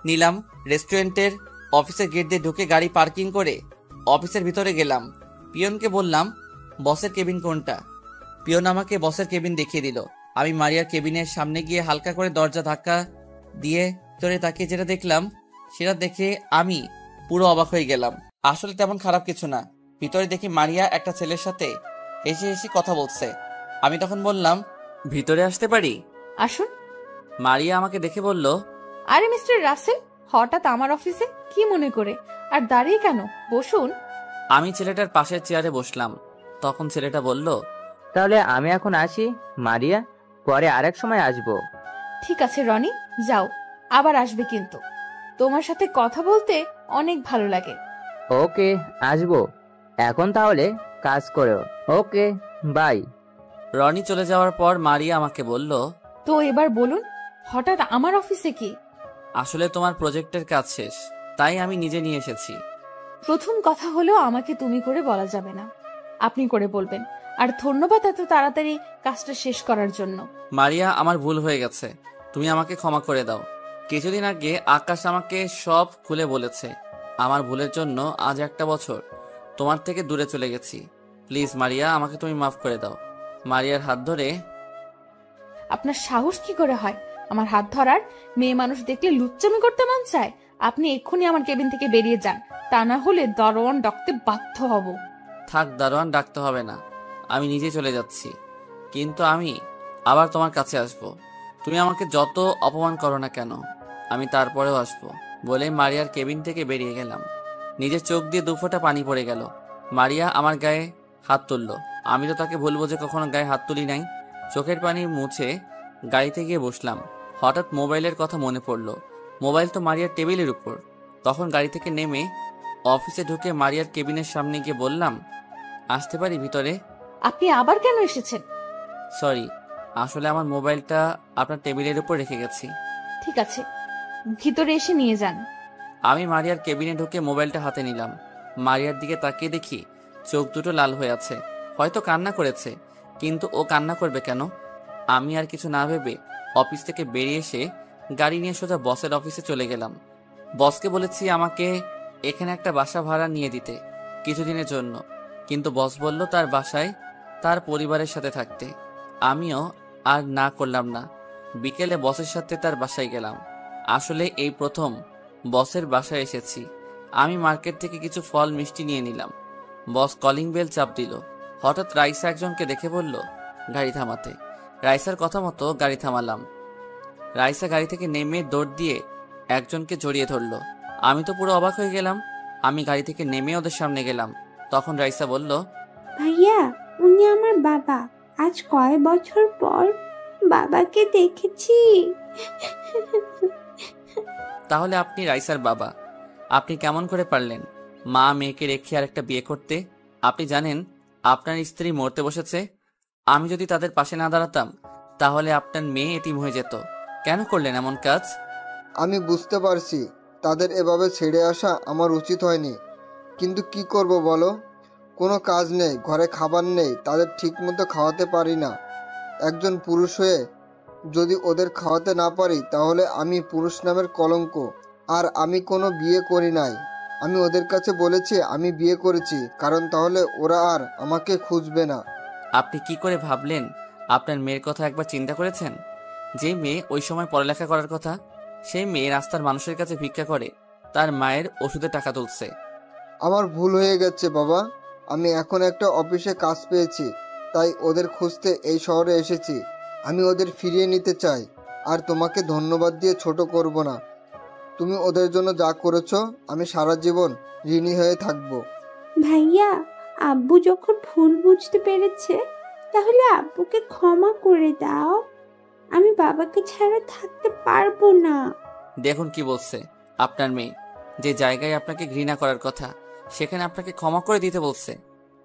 নিলাম রেস্টুরেন্টের অফিসের গেট দিয়ে ঢুকে গাড়ি পার্কিং করে অফিসের ভিতরে গেলাম। পিয়নকে বললাম বসের কেবিন কোনটা। পিয়ন আমাকে বসের কেবিন দেখিয়ে দিল। আমি মারিয়ার কেবিনের সামনে গিয়ে হালকা করে দরজা ধাক্কা দিয়ে ভিতরে তাকিয়ে যেটা দেখলাম সেটা দেখে আমি পুরো অবাক হয়ে গেলাম। আসলে তেমন খারাপ কিছু না। ভিতরে দেখি মারিয়া একটা ছেলের সাথে হেসে হেসে কথা বলছে। আমি তখন বললাম, ভিতরে আসতে পারি? আসুন। মারিয়া আমাকে দেখে বলল, আরে মিস্টার রাসেল, হঠাৎ আমার অফিসে কি মনে করে? আর দাঁড়িয়ে কেন, বসুন। আমি ছেলেটার পাশের চেয়ারে বসলাম। তখন ছেলেটা বলল, তাহলে আমি এখন আসি মারিয়া, পরে আরেক সময় আসবো। ঠিক আছে রনি, যাও, আবার আসবে কিন্তু। তোমার সাথে কথা বলতে অনেক ভালো লাগে। ওকে, আসবো। এখন তাহলে কাজ করো। ওকে, বাই। রনি চলে যাওয়ার পর মারিয়া আমাকে বলল, তো এবার বলুন, হঠাৎ আমার অফিসে কি? আসলে তোমার প্রজেক্টের কাজ শেষ, তাই আমি নিজে নিয়ে এসেছি। প্রথম কথা হলো আমাকে তুমি করে বলা যাবে না, আপনি করে বলবেন। আর ধন্যবাদ এত তাড়াতাড়ি কাজটা শেষ করার জন্য। মারিয়া, আমার ভুল হয়ে গেছে, তুমি আমাকে ক্ষমা করে দাও। কিছুদিন আগে আকাশ আমাকে সব খুলে বলেছে। আমার ভুলের জন্য আজ 1 বছর তোমার থেকে দূরে চলে গেছি। প্লিজ মারিয়া, আমাকে তুমি মাফ করে দাও। মারিয়ার হাত ধরে, আপনার সাহস কি করে হয় আমার হাত ধরার? মেয়ে মানুষ দেখলে লুচ্চামি করতে মন চায়? আপনি এক্ষুনি আমার কেবিন থেকে বেরিয়ে যান, তা না হলে দরওয়ান ডাকতে বাধ্য হব। থাক, দারোয়ান ডাকতে হবে না, আমি নিজে চলে যাচ্ছি। কিন্তু আমি আবার তোমার কাছে আসব। তুমি আমাকে যত অপমান করো না কেন, আমি তারপরেও আসবো। বলে মারিয়ার কেবিন থেকে বেরিয়ে গেলাম। নিজের চোখ দিয়ে 2 ফোঁটা পানি পড়ে গেল। মারিয়া আমার গায়ে হাত তুলল। আমি তো তাকে বলবো যে কখনো গায়ে হাত তুলি নাই। চোখের পানি মুছে গাড়িতে গিয়ে বসলাম। হঠাৎ মোবাইলের কথা মনে পড়ল। মোবাইল তো মারিয়ার টেবিলের উপর। তখন গাড়ি থেকে নেমে অফিসে ঢুকে মারিয়ার কেবিনের সামনে গিয়ে বললাম, আসতে পারি ভিতরে? আপনি আবার কেন এসেছেন? সরি, আসলে আমার মোবাইলটা আপনার টেবিলের উপর রেখে গেছি। ঠিক আছে, ভিতরে এসে নিয়ে যান। আমি মারিয়ার কেবিনে ঢুকে মোবাইলটা হাতে নিলাম। মারিয়ার দিকে তাকিয়ে দেখি চোখ দুটো লাল হয়ে আছে। হয়তো কান্না করেছে, কিন্তু ও কান্না করবে কেন? আমি আর কিছু না ভেবে অফিস থেকে বেরিয়ে এসে গাড়ি নিয়ে সোজা বসের অফিসে চলে গেলাম। বসকে বলেছি আমাকে এখানে একটা বাসা ভাড়া নিয়ে দিতে কিছুদিনের জন্য, কিন্তু বস বলল তার বাসায় তার পরিবারের সাথে থাকতে। আমিও আর না করলাম না। বিকেলে বসের সাথে তার বাসায় গেলাম। আসলে এই প্রথম বসের বাসায় এসেছি। আমি মার্কেট থেকে কিছু ফল মিষ্টি নিয়ে নিলাম। বস কলিং বেল চাপ দিল। হঠাৎ রাইসা একজনকে দেখে বলল গাড়ি থামাতে। রাইসার কথা মতো গাড়ি থামালাম। রাইসা গাড়ি থেকে নেমে দৌড় দিয়ে একজনকে জড়িয়ে ধরলো। আমি তো পুরো অবাক হয়ে গেলাম। আমি গাড়ি থেকে নেমে ওদের সামনে গেলাম। তখন রাইসা বলল, ভাইয়া, উনি আমার বাবা। আজ কয় বছর পর বাবাকে দেখেছি। তাহলে আপনি রাইসার বাবা? আপনি কেমন করে পারলেন মা মেয়েকে রেখে আর একটা বিয়ে করতে? আপনি জানেন আপনার স্ত্রী মরতে বসেছে। আমি যদি তাদের পাশে না দাঁড়াতাম তাহলে আপনার মেয়ে এতিম হয়ে যেত। কেন করলেন এমন কাজ? আমি বুঝতে পারছি তাদের এভাবে ছেড়ে আসা আমার উচিত হয়নি, কিন্তু কি করব বলো? কোনো কাজ নেই, ঘরে খাবার নেই, তাদের ঠিকমতো খাওয়াতে পারি না। একজন পুরুষ হয়ে যদি ওদের খাওয়াতে না পারি তাহলে আমি পুরুষ নামের কলঙ্ক। আর আমি কোনো বিয়ে করি নাই। আমি ওদের কাছে বলেছি আমি বিয়ে করেছি, কারণ তাহলে ওরা আর আমাকে খুঁজবে না। আপনি কি করে ভাবলেন? আপনার মেয়ের কথা একবার চিন্তা করেছেন? যে মেয়ে ওই সময় পড়ালেখা করার কথা, সেই মেয়ে রাস্তার মানুষের কাছে ভিক্ষা করে তার মায়ের ওষুধে টাকা তুলছে। আমার ভুল হয়ে গেছে বাবা। আমি এখন একটা অফিসে কাজ পেয়েছি, তাই ওদের খুঁজতে এই শহরে এসেছি। আমি ওদের ফিরিয়ে নিতে চাই, আর তোমাকে ধন্যবাদ দিয়ে ছোট করব না। তুমি ওদের জন্য যা করেছো আমি সারা জীবন ঋণী হয়ে থাকবো। ভাইয়া, আব্বু যখন ভুল বুঝতে পেরেছে, তাহলে আব্বুকে ক্ষমা করে দাও। আমি বাবাকে ছাড়া থাকতে পারবো না। দেখুন কি বলছে আপনার মেয়ে। যে জায়গায় আপনাকে ঘৃণা করার কথা, সেখানে আপনাকে ক্ষমা করে দিতে বলছে।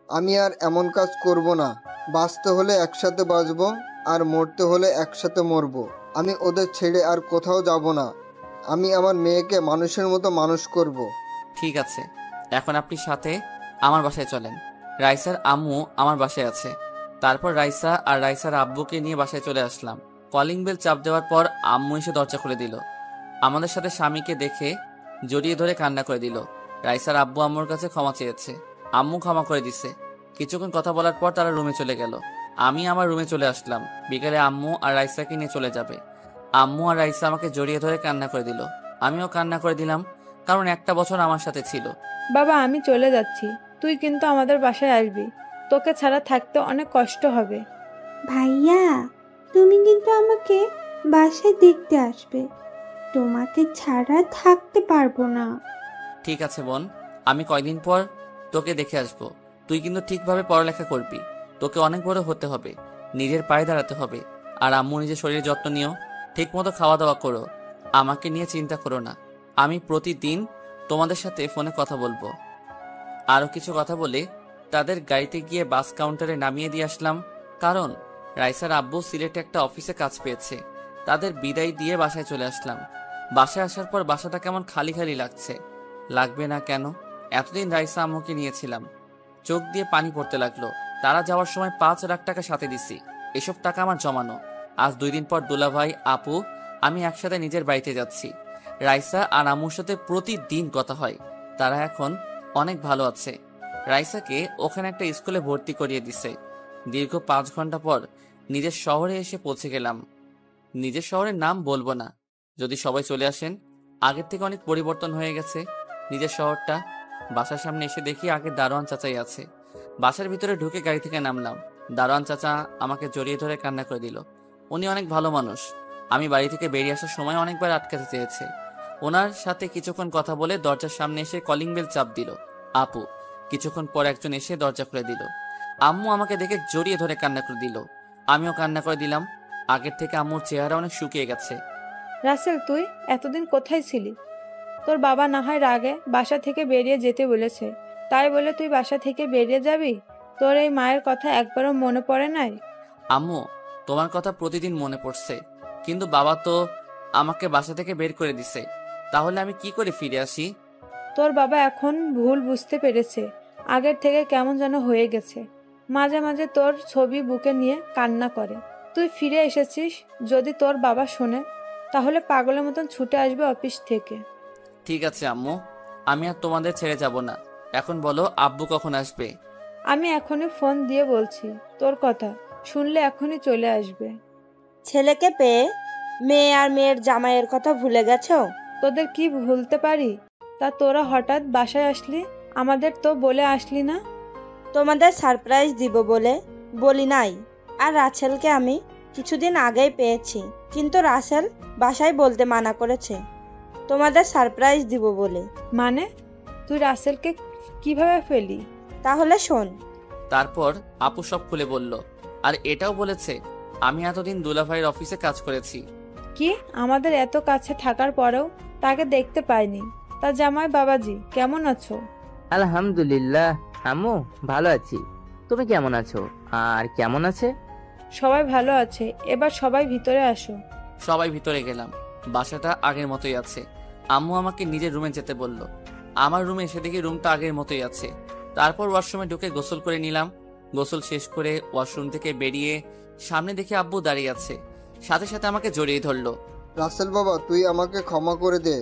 আমি আর এমন কাজ করব না। বাঁচতে হলে একসাথে বাঁচবো, আর মরতে হলে একসাথে মরবো। আমি ওদের ছেড়ে আর কোথাও যাব না। আমি আমার মেয়েকে মানুষের মতো মানুষ করব। ঠিক আছে, এখন আপনি সাথে আমার বাসায় চলেন। রাইসার আম্মু আমার বাসায় আছে। তারপর রাইসা আর রাইসার আব্বুকে নিয়ে বাসায় চলে আসলাম। কলিং বেল চাপ দেওয়ার পর আম্মু এসে দরজা খুলে দিল। আমাদের সাথে স্বামীকে দেখে জড়িয়ে ধরে কান্না করে দিল। রাইসার আব্বু আম্মুর কাছে ক্ষমা চেয়েছে, আম্মু ক্ষমা করে দিছে। কিছুক্ষণ কথা বলার পর তারা রুমে চলে গেল। আমি আমার রুমে চলে আসলাম। বিকেলে আম্মু আর রাইসাকে নিয়ে চলে যাবে। আম্মু আর রাইসা আমাকে জড়িয়ে ধরে কান্না করে দিল, আমিও কান্না করে দিলাম, কারণ একটা বছর আমার সাথে ছিল। বাবা আমি চলে যাচ্ছি, তুই কিন্তু আমাদের বাসায় আসবি, তোকে ছাড়া থাকতে অনেক কষ্ট হবে। ভাইয়া, তুমি কিন্তু আমাকে বাসায় দেখতে আসবে। তোমাকে ছাড়া থাকতে পারবো না। ঠিক আছে বোন, আমি কয়দিন পর তোকে দেখে আসবো। তুই কিন্তু ঠিকভাবে পড়ালেখা করবি, তোকে অনেক বড় হতে হবে, নিজের পায়ে দাঁড়াতে হবে। আর আম্মু নিজের শরীরের যত্ন নিও, ঠিক মতো খাওয়া দাওয়া করো, আমাকে নিয়ে চিন্তা করো না। আমি প্রতিদিন তোমাদের সাথে ফোনে কথা বলবো। আরও কিছু কথা বলে তাদের গাড়িতে গিয়ে বাস কাউন্টারে নামিয়ে দিয়ে আসলাম, কারণ রাইসার আব্বু সিলেটে একটা অফিসে কাজ পেয়েছে। তাদের বিদায় দিয়ে বাসায় চলে আসলাম। বাসায় আসার পর বাসাটা কেমন খালি খালি লাগছে। লাগবে না কেন, এতদিন রাইসা আম্মুকে নিয়েছিলাম। চোখ দিয়ে পানি পড়তে লাগলো। তারা যাওয়ার সময় 5 লাখ টাকা সাথে দিছি, এসব টাকা আমার জমানো। আজ 2 দিন পর দুলাভাই আপু আমি একসাথে নিজের বাড়িতে যাচ্ছি। রাইসা আর আম্মুর সাথে প্রতিদিন কথা হয়, তারা এখন অনেক ভালো আছে। রাইসাকে ওখানে একটা স্কুলে ভর্তি করিয়ে দিছে। দীর্ঘ 5 ঘন্টা পর নিজের শহরে এসে পৌঁছে গেলাম। নিজের শহরের নাম বলবো না, যদি সবাই চলে আসেন। আগের থেকে অনেক পরিবর্তন হয়ে গেছে নিজের শহরটা। বাসার সামনে এসে দেখি আগে দারোয়ান চাচাই আছে। বাসার ভিতরে ঢুকে গাড়ি থেকে নামলাম। দারোয়ান চাচা আমাকে জড়িয়ে ধরে কান্না করে দিল। উনি অনেক ভালো মানুষ। আমি বাড়ি থেকে বেরিয়ে আসার সময় অনেকবার আটকাতে চেয়েছে। ওনার সাথে কিছুক্ষণ কথা বলে দরজার সামনে এসে কলিং বেল চাপ দিল আপু। কিছুক্ষণ পর একজন এসে দরজা খুলে দিল। আম্মু আমাকে দেখে জড়িয়ে ধরে কান্না করে দিল, আমিও কান্না করে দিলাম। আগের থেকে আম্মুর চেহারা অনেক শুকিয়ে গেছে। রাসেল, তুই এতদিন কোথায় ছিলি? তোর বাবা না হয় রাগে বাসা থেকে বেরিয়ে যেতে বলেছে, তাই বলে তুই বাসা থেকে বেরিয়ে যাবি? তোর এই মায়ের কথা একবারও মনে পড়ে নাই? আম্মু, তোমার কথা প্রতিদিন মনে পড়ছে, কিন্তু বাবা তো আমাকে বাসা থেকে বের করে দিছে। তাহলে আমি কি করে ফিরে আসি? তোর বাবা এখন ভুল বুঝতে পেরেছে, আগের থেকে কেমন যেন হয়ে গেছে। মাঝে মাঝে তোর ছবি বুকে নিয়ে কান্না করে। তুই ফিরে এসেছিস, যদি তোর বাবা শোনে তাহলে পাগলের মতন ছুটে আসবে অফিস থেকে। ঠিক আছে আম্মু, আমি আর তোমাদের ছেড়ে যাব না। এখন বলো আব্বু কখন আসবে? আমি এখনই ফোন দিয়ে বলছি, তোর কথা শুনলে এখনই চলে আসবে। ছেলেকে পেয়ে মেয়ে আর মেয়ের জামাইয়ের কথা ভুলে গেছো? তোদের কি ভুলতে পারি? তা তোরা হঠাৎ বাসায় আসলি, আমাদের তো বলে আসলি না। তোমাদের সারপ্রাইজ দিব বলে বলি নাই। আর রাসেলকে আমি কিছুদিন আগেই পেয়েছি, কিন্তু রাসেল বাসায় বলতে মানা করেছে তোমাদের সারপ্রাইজ দিব বলে। মানে তুই রাসেলকে কিভাবে ফেলি? তাহলে শোন। তারপর আপু সব খুলে বলল, আর এটাও বলেছে আমি এতদিন দুলাভাইয়ের অফিসে কাজ করেছি। কি, আমাদের এত কাছে থাকার পরেও তাকে দেখতে পাইনি? তা জামাই বাবাজি কেমন আছো? আলহামদুলিল্লাহ আম্মু, ভালো আছি। তুমি কেমন আছো? আর কেমন আছে? সবাই ভালো আছে। এবার সবাই ভিতরে আসো। সবাই ভিতরে গেলাম। বাসাটা আগের মতোই আছে। আম্মু আমাকে নিজের রুমে যেতে বলল। আমার রুমে এসে দেখি রুমটা আগের মতোই আছে। তারপর ওয়াশরুমে ঢুকে গোসল করে নিলাম। গোসল শেষ করে ওয়াশরুম থেকে বেরিয়ে সামনে দেখে আব্বু দাঁড়িয়ে আছে, সাথে সাথে আমাকে জড়িয়ে ধরলো। রাসেল বাবা, তুই আমাকে ক্ষমা করে দে।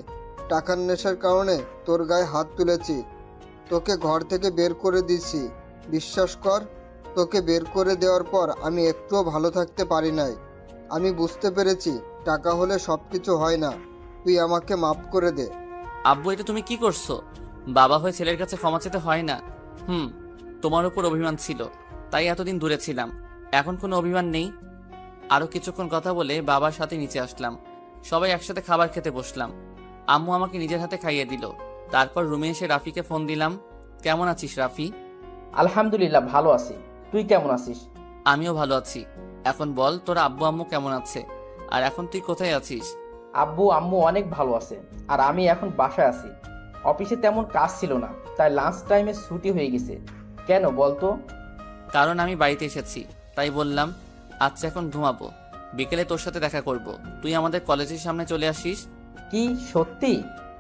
টাকার নেশার কারণে তোর গায়ে হাত তুলেছি, তোকে ঘর থেকে বের করে দিয়েছি। বিশ্বাস কর, তোকে বের করে দেওয়ার পর আমি একটুও ভালো থাকতে পারি নাই। আমি বুঝতে পেরেছি টাকা হলে সব কিছু হয় না। তুই আমাকে মাফ করে দে। আব্বু, এটা তুমি কি করছো? বাবা হয়ে ছেলের কাছে ক্ষমা চেতে হয় না। তোমার উপর অভিমান ছিল, তাই এতদিন দূরে ছিলাম। এখন কোনো অভিমান নেই। আরো কিছুক্ষণ কথা বলে বাবার সাথে নিচে আসলাম। সবাই একসাথে খাবার খেতে বসলাম। আম্মু আমাকে নিজের হাতে খাইয়ে দিল। তারপর রুমে এসে রাফিকে ফোন দিলাম। কেমন আছিস রাফি? আলহামদুলিল্লাহ ভালো আছি, তুই কেমন আছিস? আমিও ভালো আছি। এখন বল, তোর আব্বু আম্মু কেমন আছে? আর এখন তুই কোথায় আছিস? আব্বু আম্মু অনেক ভালো আছে, আর আমি এখন বাসায় আছি। অফিসে তেমন কাজ ছিল না, তাই লাঞ্চ টাইমে ছুটি হয়ে গেছে। কেন বলতো? কারণ আমি বাড়িতে এসেছি, তাই বললাম। আচ্ছা, এখন ঘুমাবো, বিকেলে তোর সাথে দেখা করব। তুই আমাদের কলেজের সামনে চলে আসিস। কি সত্যি?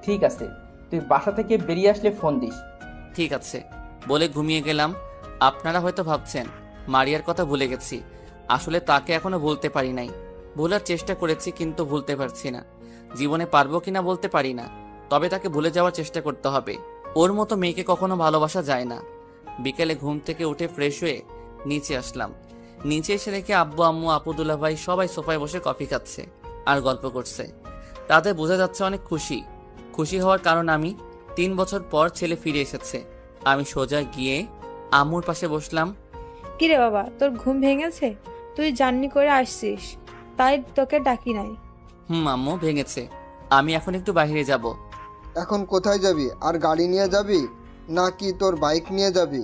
ঠিক আছে, তুই বাসা থেকে বেরিয়ে আসলে ফোন দিস। ঠিক আছে বলে ঘুমিয়ে গেলাম। আপনারা হয়তো ভাবছেন মারিয়ার কথা ভুলে গেছি। আসলে তাকে এখনো ভুলতে পারি নাই। ভুলার চেষ্টা করেছি, কিন্তু ভুলতে পারছি না। জীবনে পারবো কিনা বলতে পারি না। তবে তাকে ভুলে যাওয়ার চেষ্টা করতে হবে। ওর মতো মেয়েকে কখনো ভালোবাসা যায় না। বিকেলে ঘুম থেকে উঠে ফ্রেশ হয়ে নিচে আসলাম। নিচে এসে দেখে আব্বু, আম্মু, আপু, দুলা ভাই সবাই সোফায় বসে কফি খাচ্ছে আর গল্প করছে। তাতে বোঝা যাচ্ছে অনেক খুশি। খুশি হওয়ার কারণ আমি 3 বছর পর ছেলে ফিরে এসেছে। আমি সোজা গিয়ে আম্মুর পাশে বসলাম। কিরে বাবা, তোর ঘুম ভেঙেছে? তুই জার্নি করে আসছিস, তাই তোকে ডাকি নাই। আম্মু, ভেঙেছে। আমি এখন একটু বাইরে যাব। এখন কোথায় যাবি? আর গাড়ি নিয়ে যাবি নাকি তোর বাইক নিয়ে যাবি?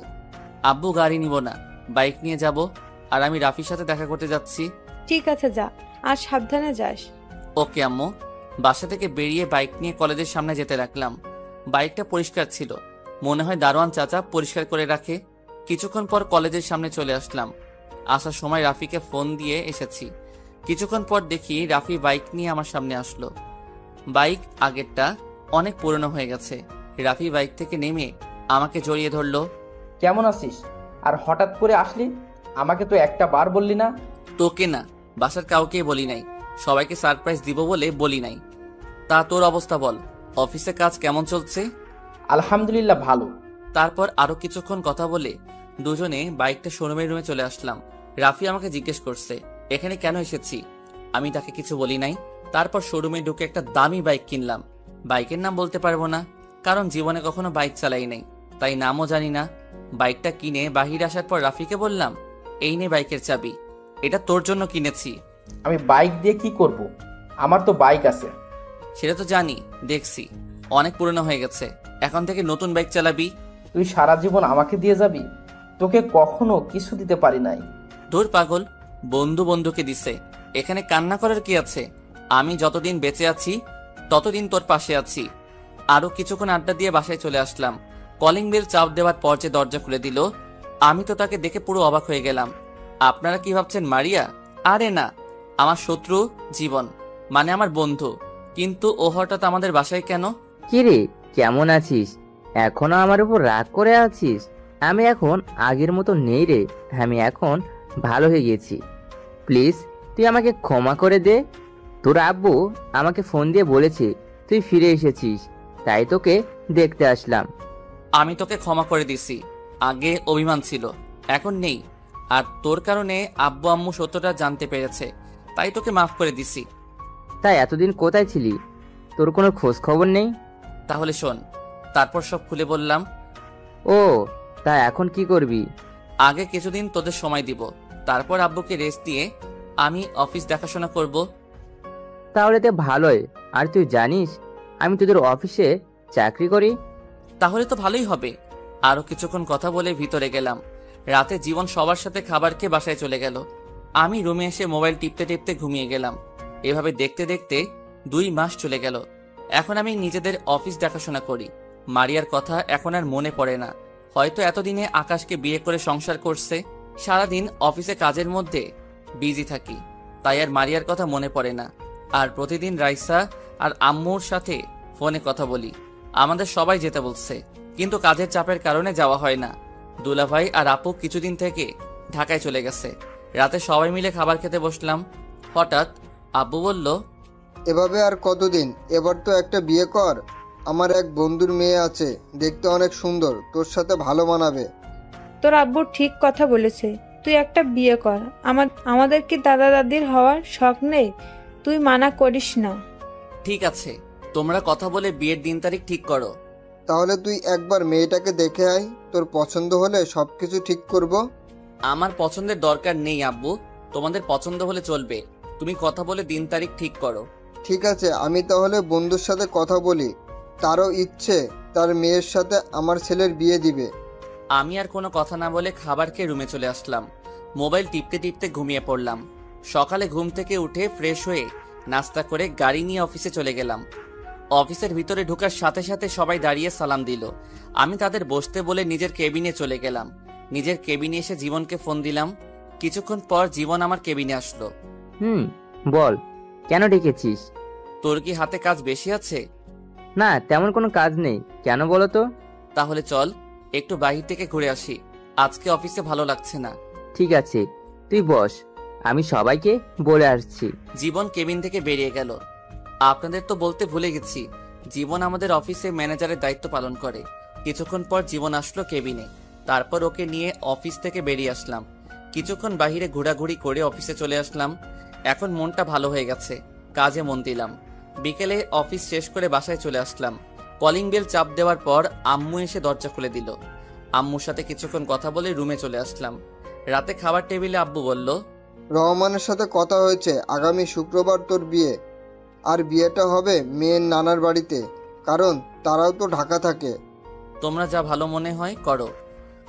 আব্বু, গাড়ি নিব না, বাইক নিয়ে যাব। আর আমি রাফির সাথে দেখা করতে যাচ্ছি। ঠিক আছে, যা, আর সাবধানে যাস। ওকে আম্মু। বাসা থেকে বেরিয়ে বাইক নিয়ে কলেজের সামনে যেতে লাগলাম। বাইকটা পরিষ্কার ছিল, মনে হয় দারোয়ান চাচা পরিষ্কার করে রাখে। কিছুক্ষণ পর কলেজের সামনে চলে আসলাম। আসার সময় রাফিকে ফোন দিয়ে এসেছি। কিছুক্ষণ পর দেখি রাফি বাইক নিয়ে আমার সামনে আসলো। বাইক আগেরটা অনেক পুরনো হয়ে গেছে। রাফি বাইক থেকে নেমে আমাকে জড়িয়ে ধরলো। কেমন আছিস? আর হঠাৎ করে আসলি? আমাকে তো একটা বার বললি না। তোকে না, বাসার কাউকে বলি নাই। সবাইকে সারপ্রাইজ দিব বলে বলি নাই। তা তোর অবস্থা বল, অফিসে কাজ কেমন চলছে? আলহামদুলিল্লাহ, ভালো। তারপর আরো কিছুক্ষণ কথা বলে দুজনে বাইকটা শোরুমের রুমে চলে আসলাম। রাফি আমাকে জিজ্ঞেস করছে এখানে কেন এসেছি। আমি তাকে কিছু বলি নাই। তারপর শোরুমে ঢুকে একটা দামি বাইক কিনলাম। বাইকের নাম বলতে পারবো না, কারণ জীবনে কখনো বাইক চালাই নাই, তাই নামও জানি না। বাইকটা কিনে বাহিরে আসার পর রাফিকে বললাম, এই নে বাইকের চাবি, এটা তোর জন্য কিনেছি। আমি বাইক দিয়ে কি করব? আমার তো বাইক আছে। সেটা তো জানি, দেখছি অনেক পুরনো হয়ে গেছে। এখন থেকে নতুন বাইক চালাবি। তুই সারা জীবন আমাকে দিয়ে যাবি? তোকে কখনো কিছু দিতে পারি নাই। দূর পাগল, বন্ধু বন্ধুকে দিছে, এখানে কান্না করার কি আছে? আমি যতদিন বেঁচে আছি ততদিন তোর পাশে আছি। আরো কিছুক্ষণ আড্ডা দিয়ে বাসায় চলে আসলাম। কলিং বেল চাপ দেওয়ার পর যে দরজা খুলে দিল, আমি তো তাকে দেখে পুরো অবাক হয়ে গেলাম। আপনারা কি ভাবছেন মারিয়া? আরে না, আমার শত্রু জীবন, মানে আমার বন্ধু। কিন্তু ও হঠাৎ আমাদের বাসায় কেন? কিরে, কেমন আছিস? এখনো আমার উপর রাগ করে আছিস? আমি এখন আগের মতো নেই রে। আমি এখন ভালো হয়ে গেছি। প্লিজ তুই আমাকে ক্ষমা করে দে। তোর আব্বু আমাকে ফোন দিয়ে বলেছে তুই ফিরে এসেছিস, তাই তোকে দেখতে আসলাম। আমি তোকে ক্ষমা করে দিছি। আগে অভিমান ছিল, এখন নেই। আর তোর কারণে আব্বু আম্মু সত্যটা জানতে পেরেছে, তাই তোকে মাফ করে দিছি। তাই এতদিন কোথায় ছিলি? তোর কোনো খোঁজ খবর নেই? তাহলে শোন। তারপর সব খুলে বললাম। ও, তা এখন কি করবি? আগে কিছুদিন তোদের সময় দিব, তারপর আব্বুকে রেস্ট দিয়ে আমি অফিস দেখাশোনা করব। তাহলে তো ভালোই। আর তুই জানিস আমি তোদের অফিসে চাকরি করি। তাহলে তো ভালোই হবে। আরো কিছুক্ষণ কথা বলে ভিতরে গেলাম। রাতে জীবন সবার সাথে খাবার খেয়ে বাসায় চলে গেল। আমি রুমে এসে মোবাইল টিপতে টিপতে ঘুমিয়ে গেলাম। এভাবে দেখতে দেখতে 2 মাস চলে গেল। এখন আমি নিজেদের অফিস দেখাশোনা করি। মারিয়ার কথা এখন আর মনে পড়ে না। হয়তো এতদিনে আকাশকে বিয়ে করে সংসার করছে। সারাদিন অফিসে কাজের মধ্যে বিজি থাকি, তাই আর মারিয়ার কথা মনে পড়ে না। আর প্রতিদিন রাইসা আর আম্মুর সাথে ফোনে কথা বলি। আমাদের সবাই যেতে বলছে, কিন্তু কাজের চাপের কারণে যাওয়া হয় না। দুলাভাই আর আপু কিছুদিন থেকে ঢাকায় চলে গেছে। রাতে সবাই মিলে খাবার খেতে বসলাম। হঠাৎ আব্বু বলল, এভাবে আর কতদিন? এবার তো একটা বিয়ে কর। আমার এক বন্ধুর মেয়ে আছে, দেখতে অনেক সুন্দর, তোর সাথে ভালো মানাবে। তোর আব্বু ঠিক কথা বলেছে, তুই একটা বিয়ে কর। আমাদের কি দাদা দাদির হওয়ার শখ নেই? তুই মানা করিস না। ঠিক আছে, তোমরা কথা বলে বিয়ের দিন তারিখ ঠিক করো। তাহলে তুই একবার মেয়েটাকে দেখে আয়, তোর পছন্দ হলে সবকিছু ঠিক করব। আমার পছন্দের দরকার নেই আব্বু, তোমাদের পছন্দ হলে চলবে। তুমি কথা বলে দিন তারিখ ঠিক করো। ঠিক আছে, আমি তাহলে বন্ধুর সাথে কথা বলি। তারও ইচ্ছে তার মেয়ের সাথে আমার ছেলের বিয়ে দিবে। আমি আর কোনো কথা না বলে খাবার খেয়ে রুমে চলে আসলাম। মোবাইল টিপতে টিপতে ঘুমিয়ে পড়লাম। সকালে ঘুম থেকে উঠে ফ্রেশ হয়ে নাস্তা করে গাড়ি নিয়ে অফিসে চলে গেলাম। অফিসের ভিতরে ঢোকার সাথে সাথে সবাই দাঁড়িয়ে সালাম দিল। আমি তাদের বসতে বলে নিজের কেবিনে চলে গেলাম। নিজের কেবিনে এসে জীবনকে ফোন দিলাম। কিছুক্ষণ পর জীবন আমার কেবিনে আসলো। বল, কেন ডেকেছিস? তোর কি হাতে কাজ বেশি আছে? না, তেমন কোনো কাজ নেই। কেন বলো তো? তাহলে চল একটু বাহির থেকে ঘুরে আসি, আজকে অফিসে ভালো লাগছে না। ঠিক আছে, তুই বস, আমি সবাইকে বলে আসছি। জীবন কেবিন থেকে বেরিয়ে গেল। আপনাদের তো বলতে ভুলে গেছি, জীবন আমাদের অফিসে ম্যানেজারের দায়িত্ব পালন করে। কিছুক্ষণ পর জীবন আসলো কেবিনে। তারপর ওকে নিয়ে অফিস থেকে বেরিয়ে আসলাম। কিছুক্ষণ বাইরে ঘোরাঘুরি করে অফিসে চলে আসলাম। এখন মনটা ভালো হয়ে গেছে, কাজে মন দিলাম। বিকেলে অফিস শেষ করে বাসায় চলে আসলাম। কলিং বেল চাপ দেওয়ার পর আম্মু এসে দরজা খুলে দিল। আম্মুর সাথে কিছুক্ষণ কথা বলে রুমে চলে আসলাম। রাতে খাবার টেবিলে আব্বু বলল, রহমানের সাথে কথা হয়েছে, আগামী শুক্রবার তোর বিয়ে। আর বিয়েটা হবে মেয়ের নানার বাড়িতে, কারণ তারাও তো ঢাকা থাকে। তোমরা যা ভালো মনে হয় করো।